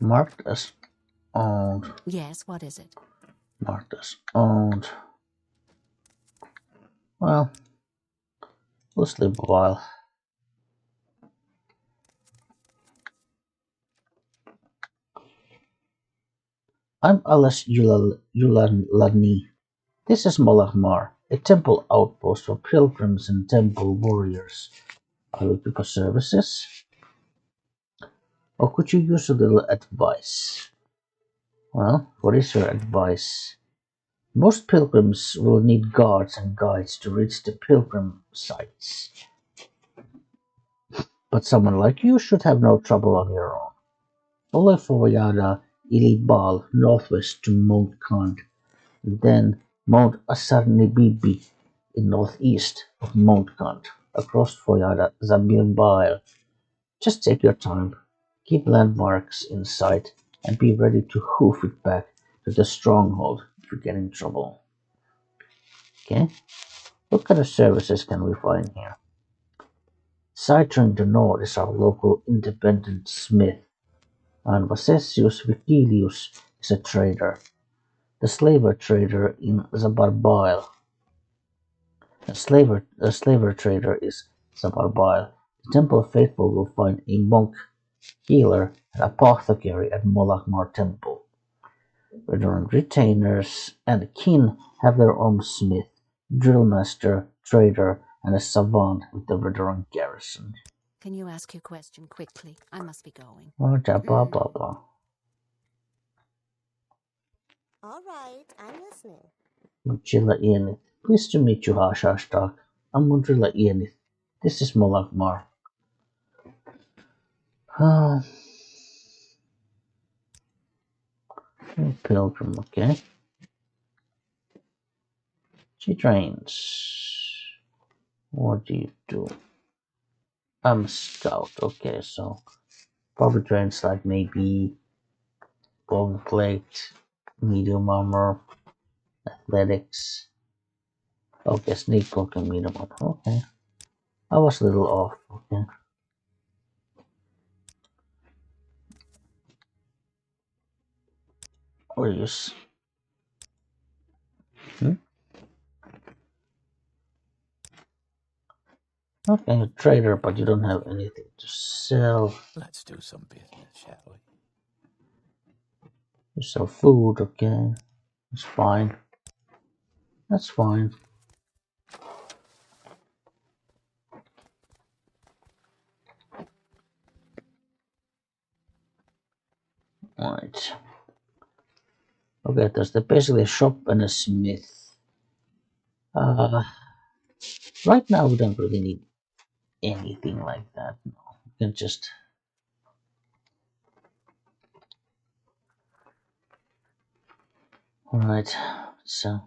Marked as owned. Yes, what is it? Marked as owned. Well, we'll sleep a while. I'm Alas Yulalani. This is Molahmar, a temple outpost for pilgrims and temple warriors. Are you looking for services? Or could you use a little advice? Well, what is your advice? Most pilgrims will need guards and guides to reach the pilgrim sites. But someone like you should have no trouble on your own. Ole Foyada Ilibal northwest to Mount Kand, then Mount Asarnibibi in northeast of Mount Kand, across Foyada Zabirbail. Just take your time, keep landmarks in sight, and be ready to hoof it back to the stronghold if you get in trouble. Okay? What kind of services can we find here? Citron de Nord is our local independent smith, and Vasesius Vigilius is a trader. The slaver trader in Zabarbail. A slaver trader is Zabarbail. The temple faithful will find a monk, healer, and apothecary at Molachmar temple. Redorant retainers and kin have their own smith, drillmaster, trader, and a savant with the Redorant garrison. Can you ask your question quickly? I must be going. Blah blah blah blah. All right, I'm listening. Mujilla Ianith. Pleased to meet you, Hashashtak. I'm Mudrilla Ianith. This is Molachmar. Ah, pilgrim, okay. She trains. What do you do? I'm a scout, okay, so probably trains like maybe golden plate, medium armor, athletics. Okay, sneak cloak and medium armor, okay. I was a little off, okay. Or use. Okay, you're a trader, but you don't have anything to sell. Let's do some business, shall we? You sell food, okay. That's fine. That's fine. Alright. Okay, there's basically a shop and a smith. Right now we don't really need anything like that. No, we can just. Alright, so.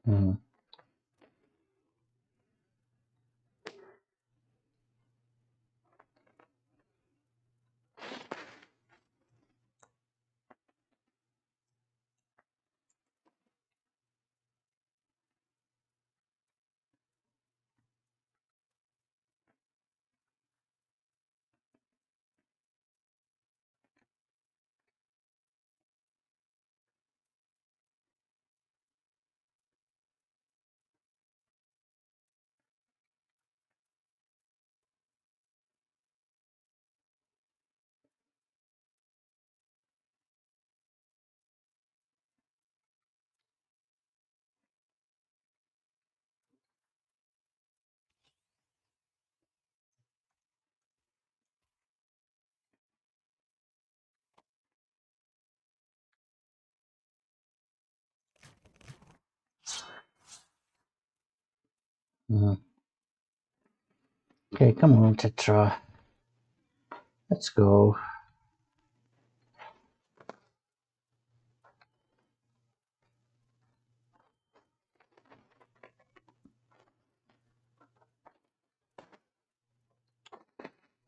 Mm, mm. Okay, come on, Tetra. Let's go.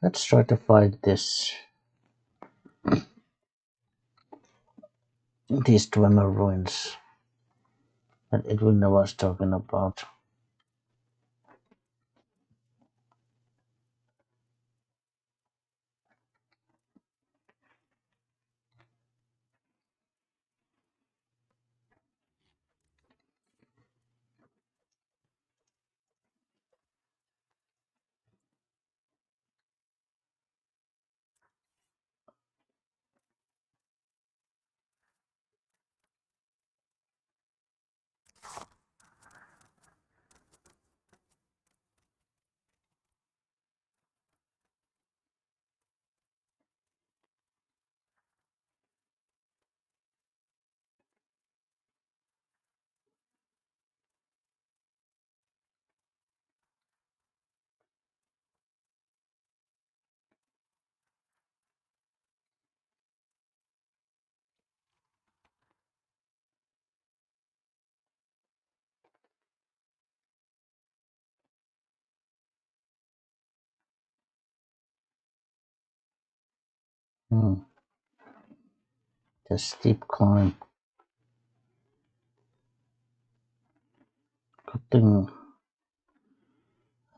Let's try to find these Dwemer ruins that Edwinna was talking about. The steep climb. Good thing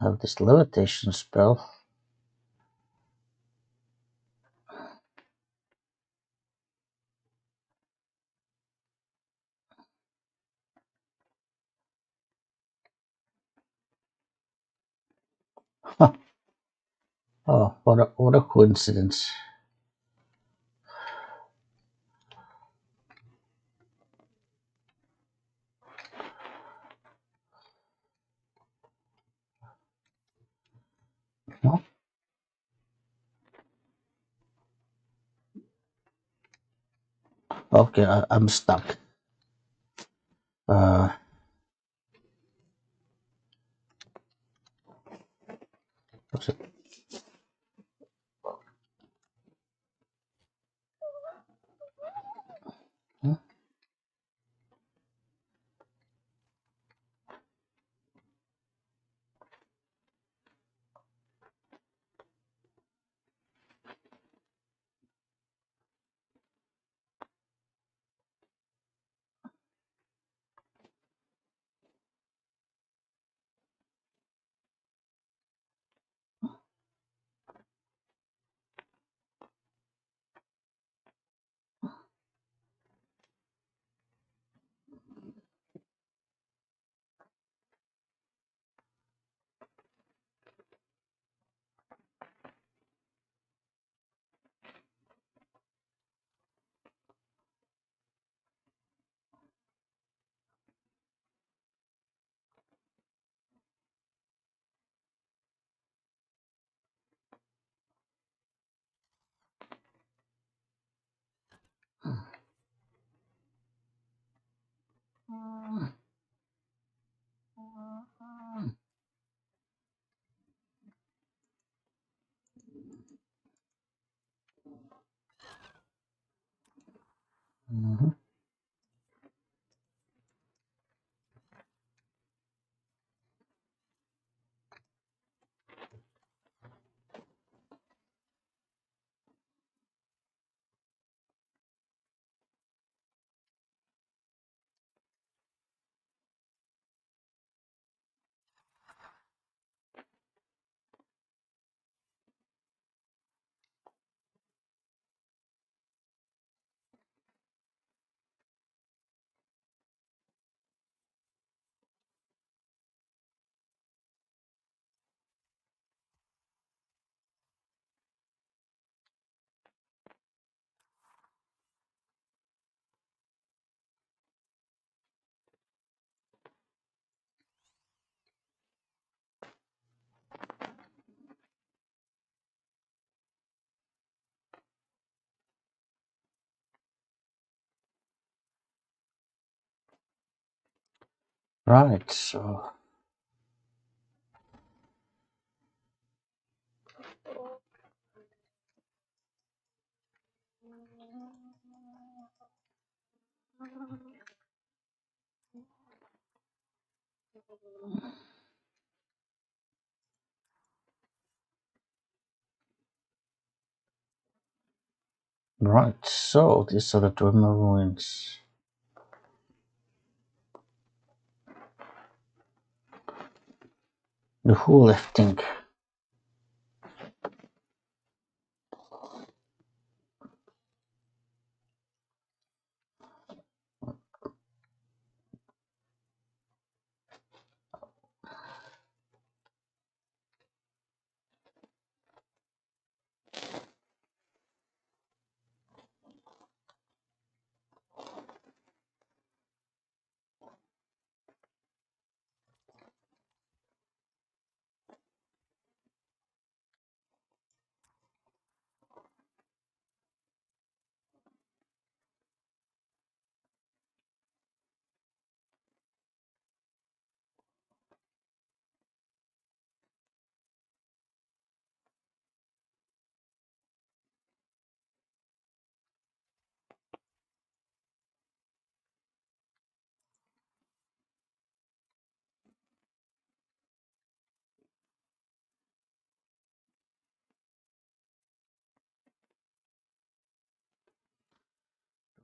I have this levitation spell. Oh, what a coincidence. No? Okay, I'm stuck. What's it? Hmm? Mhm. Right, so Right, so these are the Dwemer ruins. The whole lifting.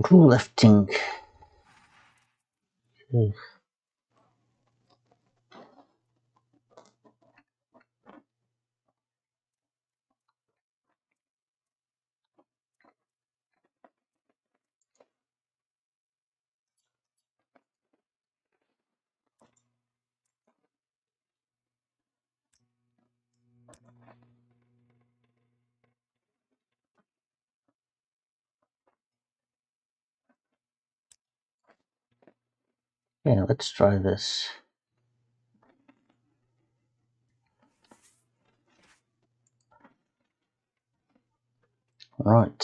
Whole lifting. Okay. Yeah, let's try this. Right.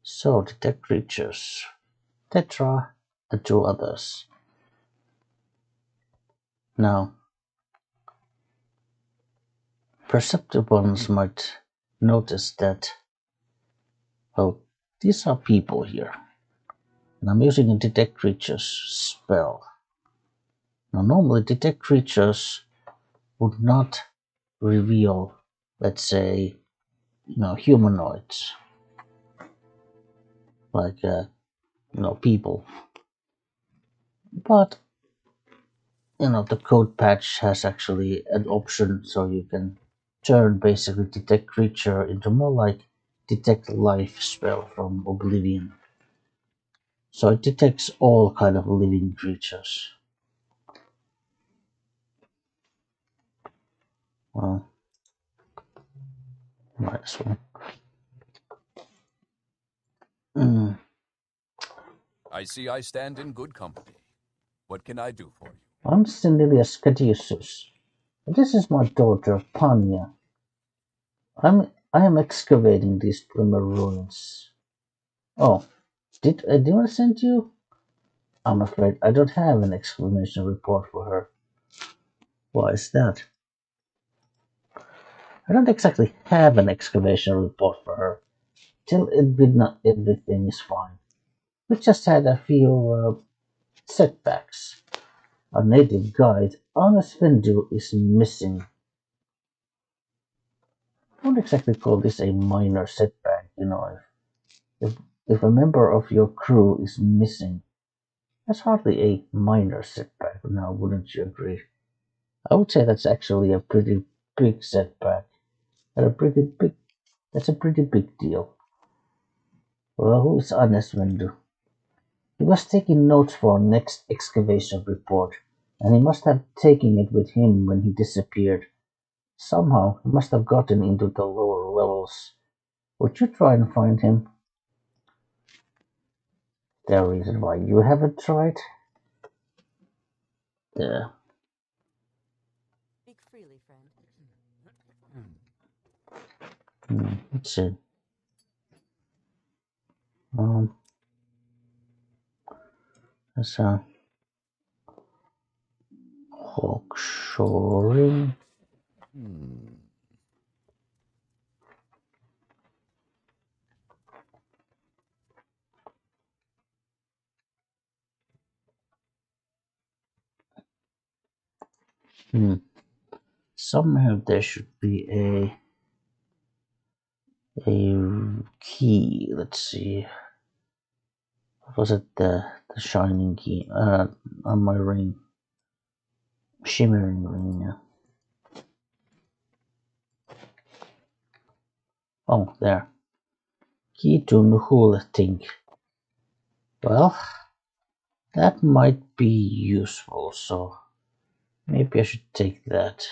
So, detect creatures. Tetra, the two others. Now, perceptive ones might notice that, well, these are people here. And I'm using a detect creatures spell. Now, normally detect creatures would not reveal, let's say, humanoids, like, people. But, the code patch has actually an option so you can turn basically detect creature into more like detect life spell from Oblivion. So it detects all kind of living creatures. Well, might as well. I see I stand in good company. What can I do for you? I'm Stendilius Caduceus. This is my daughter, Pania. I am excavating these Dwemer ruins. Oh, did Edwinna send you? I'm afraid I don't have an exclamation report for her. Why is that? I don't exactly have an excavation report for her. Till Edwinna, everything is fine. We just had a few setbacks. Our native guide, Honest Vindu, is missing. I wouldn't exactly call this a minor setback, if, if a member of your crew is missing. That's hardly a minor setback now, wouldn't you agree? I would say that's actually a pretty big setback. That's a pretty big deal. Well, who is Honest Vindu? He was taking notes for our next excavation report, and he must have taken it with him when he disappeared. Somehow, he must have gotten into the lower levels. Would you try and find him? There reason why you haven't tried? Yeah. Speak freely, friend. Let's see. Um, that's a hawk shoring. Somewhere there should be a A key, let's see. Was it the shining key? On my ring. Shimmering ring, yeah. Oh, there. Key to Nuhula thing. Well, that might be useful, so maybe I should take that.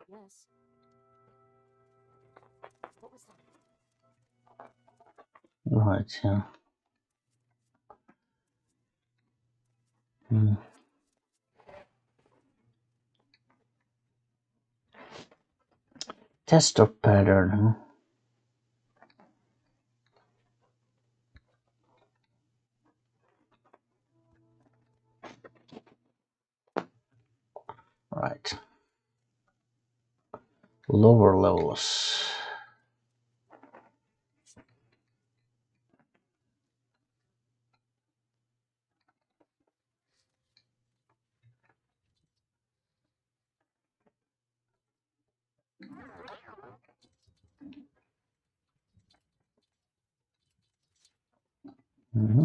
Yes. What was that? Right, yeah. Test of pattern, huh? Right. Lower levels. Mm-hmm.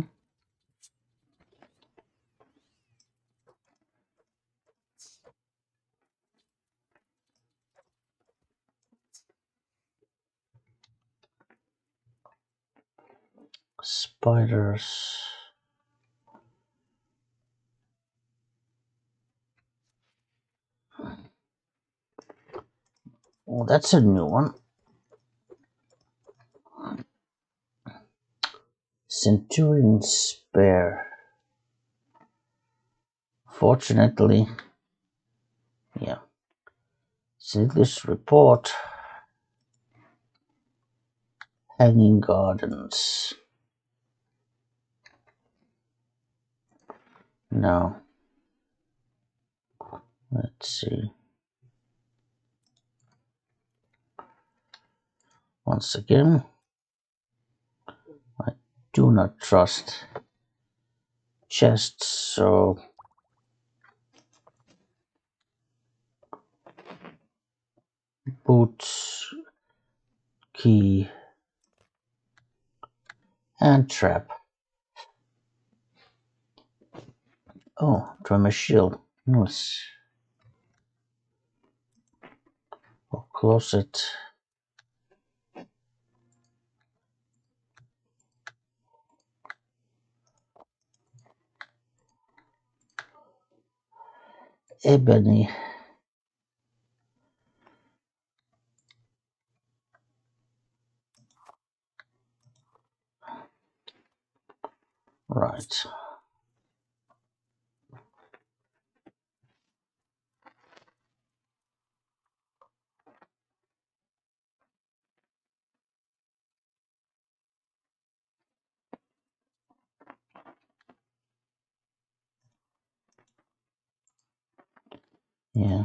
Spiders. Oh, that's a new one. Centurion Spare. Fortunately, yeah. See this report. Hanging Gardens. No. Let's see. Once again, I do not trust chests, so boots, key, and trap. Oh, Dwemer shield. Nice. Or closet. Ebony. Right. Yeah.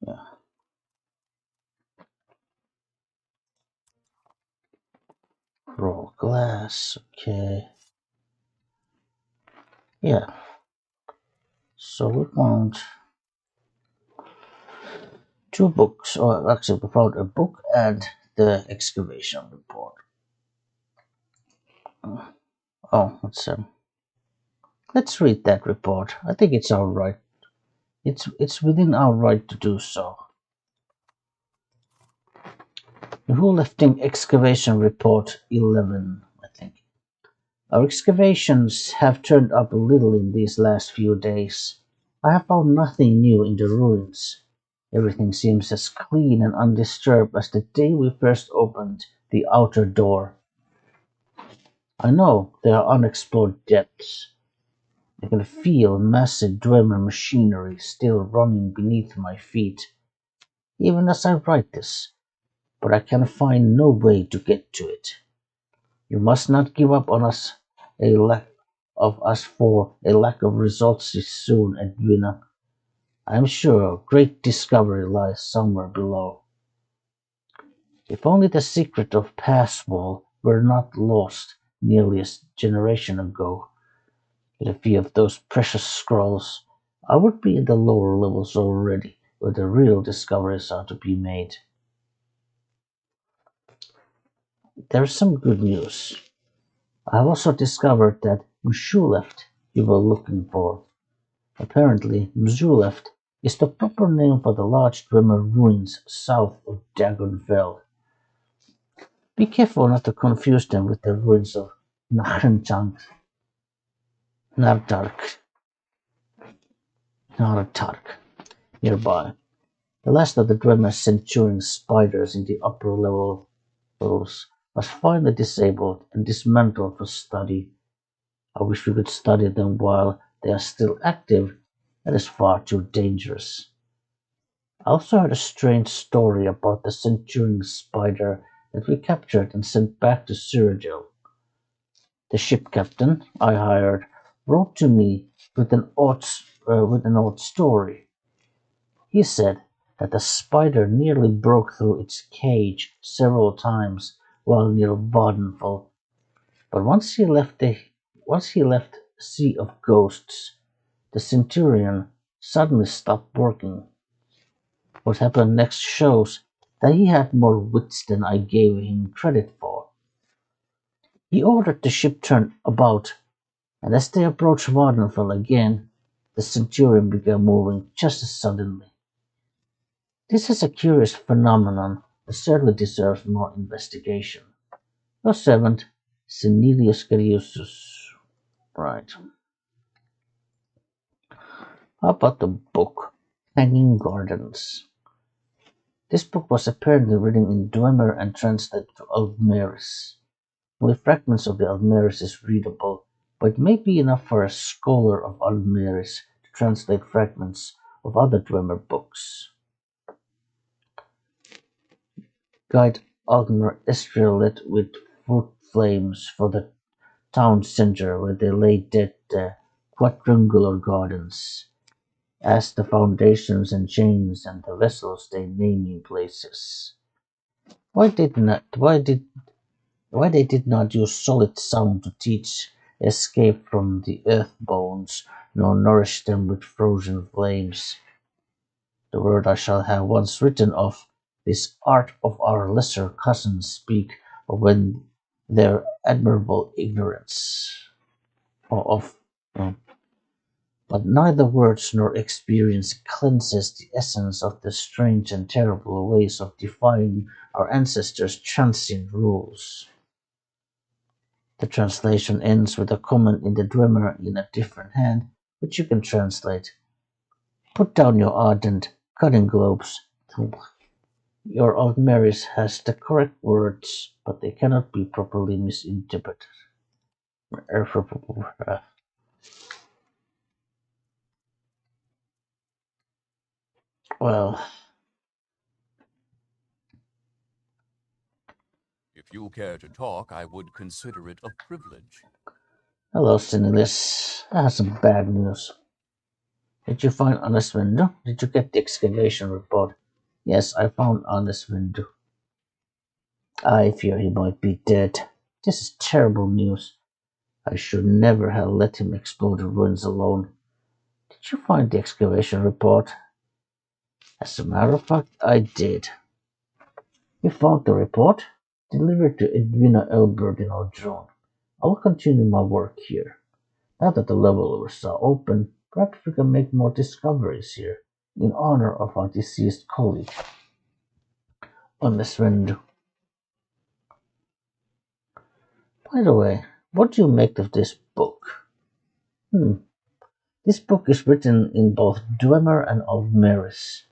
Yeah. Roll glass. Okay. Yeah. So we found two books, or actually we found a book and the excavation report. Oh, let's read that report. I think it's our right. It's within our right to do so. Who lifting excavation report 11, I think. Our excavations have turned up a little in these last few days. I have found nothing new in the ruins. Everything seems as clean and undisturbed as the day we first opened the outer door. I know there are unexplored depths. I can feel massive Dwemer machinery still running beneath my feet, even as I write this, but I can find no way to get to it. You must not give up on us for a lack of resources soon, Edwinna. I am sure a great discovery lies somewhere below. If only the secret of Passwall were not lost nearly a generation ago, with a few of those precious scrolls, I would be in the lower levels already, where the real discoveries are to be made. There's some good news. I have also discovered that Mshuleft you were looking for. Apparently, Mshuleft is the proper name for the large Dwemer ruins south of Dagonfell. Be careful not to confuse them with the ruins of Nardark, Nardark nearby. The last of the Dwemer Centurion spiders in the upper levels was finally disabled and dismantled for study. I wish we could study them while they are still active. That is far too dangerous. I also heard a strange story about the Centurion spider that we captured and sent back to Cyrodiil. The ship captain I hired wrote to me with an odd story. He said that the spider nearly broke through its cage several times while near Vardenfell, but once he left Sea of Ghosts, the Centurion suddenly stopped working. What happened next shows that he had more wits than I gave him credit for. He ordered the ship turn about, and as they approached Vardenfell again, the Centurion began moving just as suddenly. This is a curious phenomenon that certainly deserves more investigation. Your servant, Senilius Carusus. Right. How about the book, Hanging Gardens? This book was apparently written in Dwemer and translated to Aldmeris. Only fragments of the Aldmeris is readable, but it may be enough for a scholar of Aldmeris to translate fragments of other Dwemer books. Guide Aldmer Estrialet with foot flames for the town centre where they lay dead the quadrangular gardens, as the foundations and chains and the vessels they naming places. Why they did not use solid sound to teach escape from the earth bones, nor nourish them with frozen flames. The word I shall have once written of this art of our lesser cousins speak of when their admirable ignorance of but neither words nor experience cleanses the essence of the strange and terrible ways of defying our ancestors' transient rules. The translation ends with a comment in the Dwemer in a different hand, which you can translate. Put down your ardent cutting globes. Your Aldmeris has the correct words, but they cannot be properly misinterpreted. Well, If you care to talk, I would consider it a privilege. hello, Sinilus. I have some bad news. Did you find Honest Window? Did you get the excavation report? Yes, I found Honest Window. I fear he might be dead. This is terrible news. I should never have let him explore the ruins alone. Did you find the excavation report? As a matter of fact, I did. You found the report? Delivered to Edwinna Elbert in Ald'ruhn. I will continue my work here. Now that the levelers are open, perhaps we can make more discoveries here, in honor of our deceased colleague. Honest Window. By the way, what do you make of this book? This book is written in both Dwemer and Aldmeris.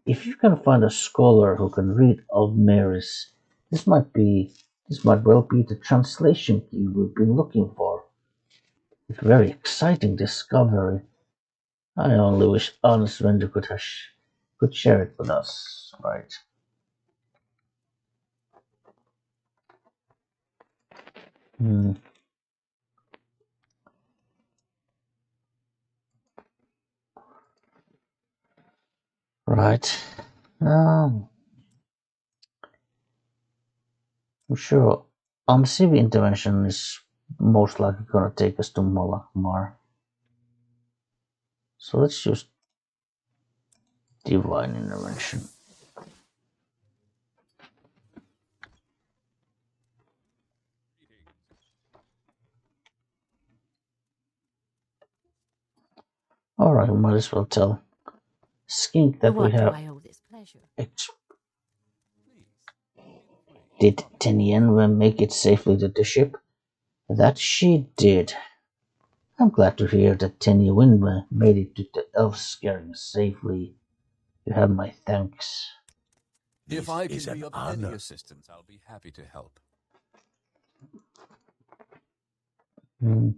If you can find a scholar who can read Aldmeris, this might well be the translation key we've been looking for. It's a very exciting discovery. I only wish Honest Vendor could share it with us, right? Right. Um, I'm sure civil intervention is most likely gonna take us to Malakmar. So let's use divine intervention. Alright, we might as well tell Skink that What we have. do I owe this pleasure? Did Tenyen make it safely to the ship? That she did. I'm glad to hear that Tenyen made it to the Elfscaring safely. You have my thanks. If I can is be an of honor. any assistance, I'll be happy to help. Hmm.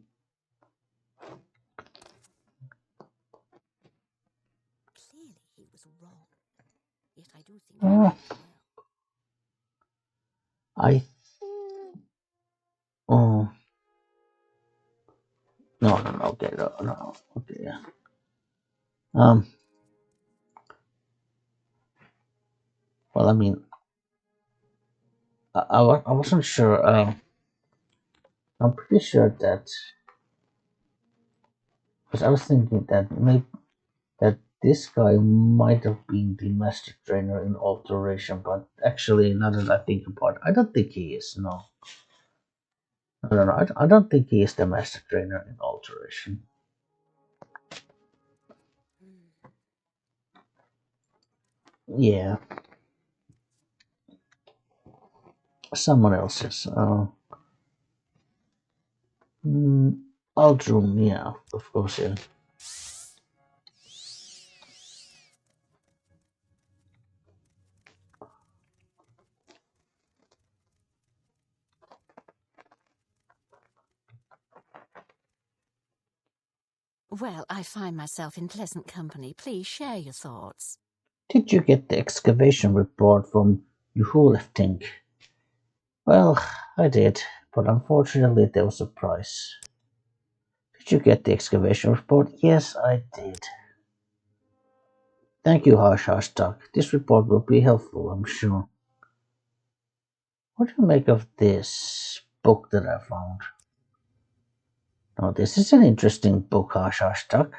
Clearly he was wrong. Yet I do think he meant well. Oh. No, okay, no, okay, yeah. Well, I mean, I wasn't sure. I'm pretty sure that, because I was thinking that maybe that this guy might have been the master trainer in Alteration, but actually, now that I think about it, I don't think he is. No, I don't think he is the master trainer in Alteration. Yeah, someone else is. Ald'ruhn, yeah, of course, yeah. Well, I find myself in pleasant company. Please share your thoughts. Did you get the excavation report from Yuhulefting? Well, I did, but unfortunately there was a price. Did you get the excavation report? Yes, I did. Thank you, Harshastak. This report will be helpful, I'm sure. What do you make of this book that I found? Now, this is an interesting book, Harshastak.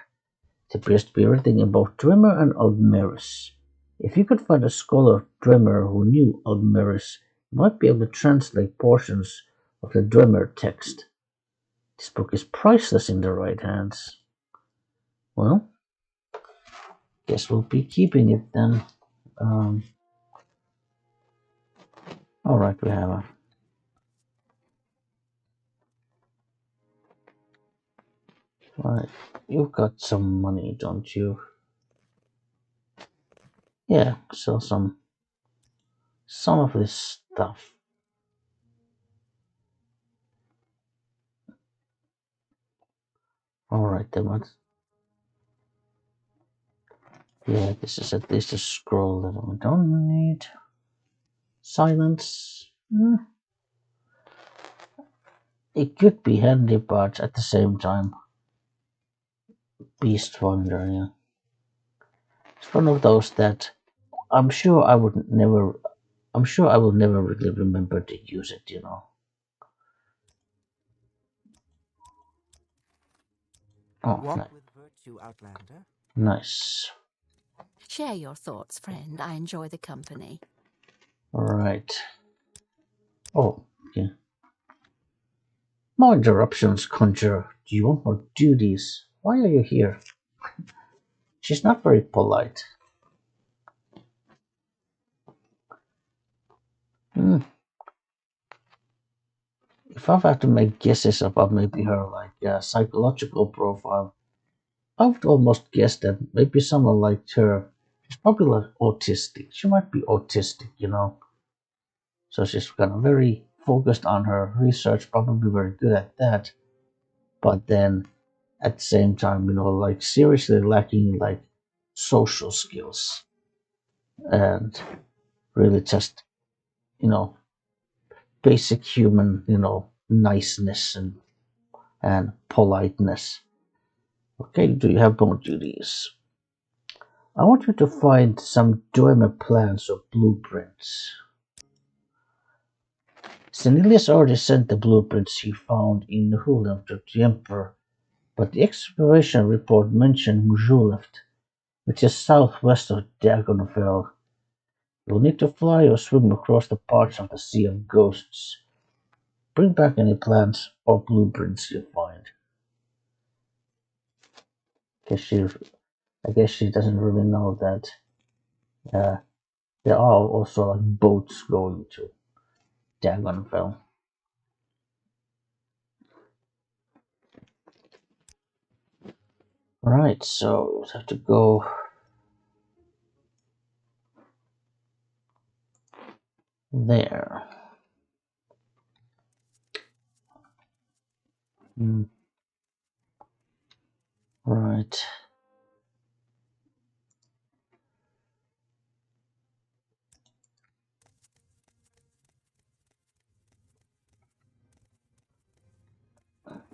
It appears to be written in both Dwemer and Ald'ruhn. If you could find a scholar of Dwemer who knew Ald'ruhn, you might be able to translate portions of the Dwemer text. This book is priceless in the right hands. Well, guess we'll be keeping it then. Alright, we have a... Right, you've got some money, don't you? Yeah, sell some of this stuff. Alright then, let's... Yeah, this is at least a scroll that I don't need. Silence. It could be handy, but at the same time, Beast Finder, yeah. It's one of those that I'm sure I will never really remember to use it, you know. Oh, Walk with virtue, Outlander. nice. Share your thoughts, friend. I enjoy the company. Alright. Oh, okay. No interruptions, Conjurer. Do you want more duties? Why are you here? She's not very polite. If I have to make guesses about maybe her psychological profile, I would almost guess that maybe someone like her is probably like autistic. She might be autistic, you know. So she's kind of very focused on her research, probably very good at that. But then at the same time, you know, like seriously lacking like social skills and really just, you know, basic human, you know, niceness and politeness. Okay, do you have more duties? I want you to find some Dwemer plans or blueprints. Stenilius already sent the blueprints he found in Hulem to the Emperor, but the exploration report mentioned Mujuleft, which is southwest of Dagonfell. You'll need to fly or swim across the parts of the Sea of Ghosts. Bring back any plans or blueprints you find. I guess she doesn't really know that there are also like boats going to Dagonfell. Right, so we have to go there. Right.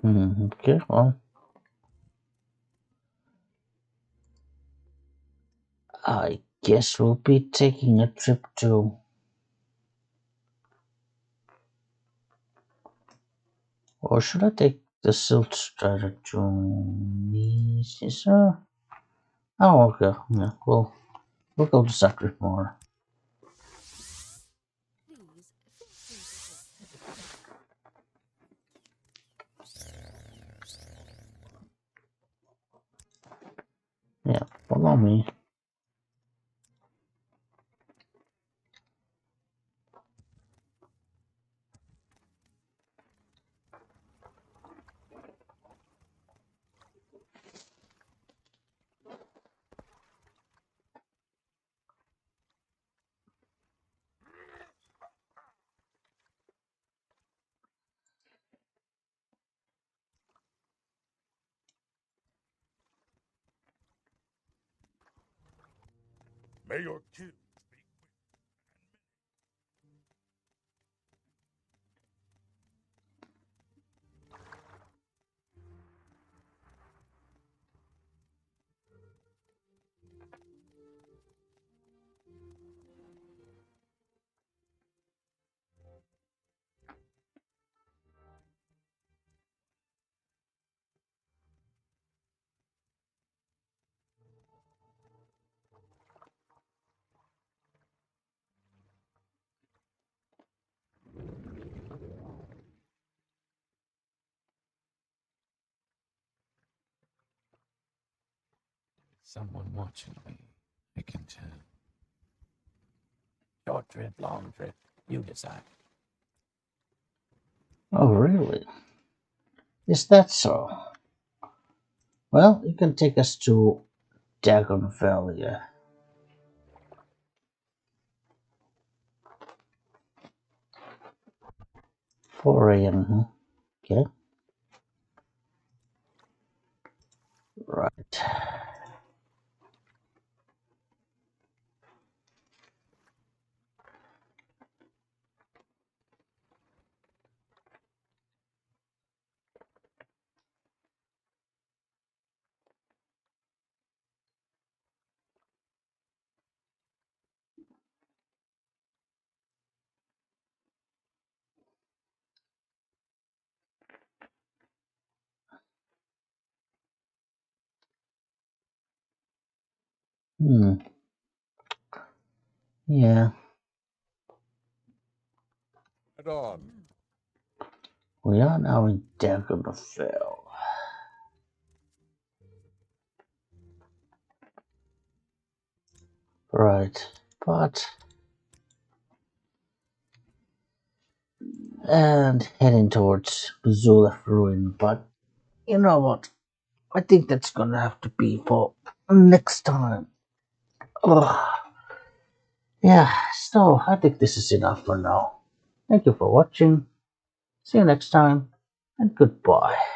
Okay, well, I guess we'll be taking a trip to. Or should I take the Silt Strider to Nisa? Oh, okay. Yeah, we'll go to Sacramore. Yeah, follow me. May your kill be Someone watching me. I can tell. Short trip, long trip. You decide. Oh, really? Is that so? Well, you can take us to Dagonfell, yeah. 4 a.m. Okay. Right. Yeah. head on. We are now in Dagonfell. Right. But and heading towards Zulef Ruin, but you know what? I think that's gonna have to be for next time. Ugh. Yeah, so I think this is enough for now. Thank you for watching. See you next time, and goodbye.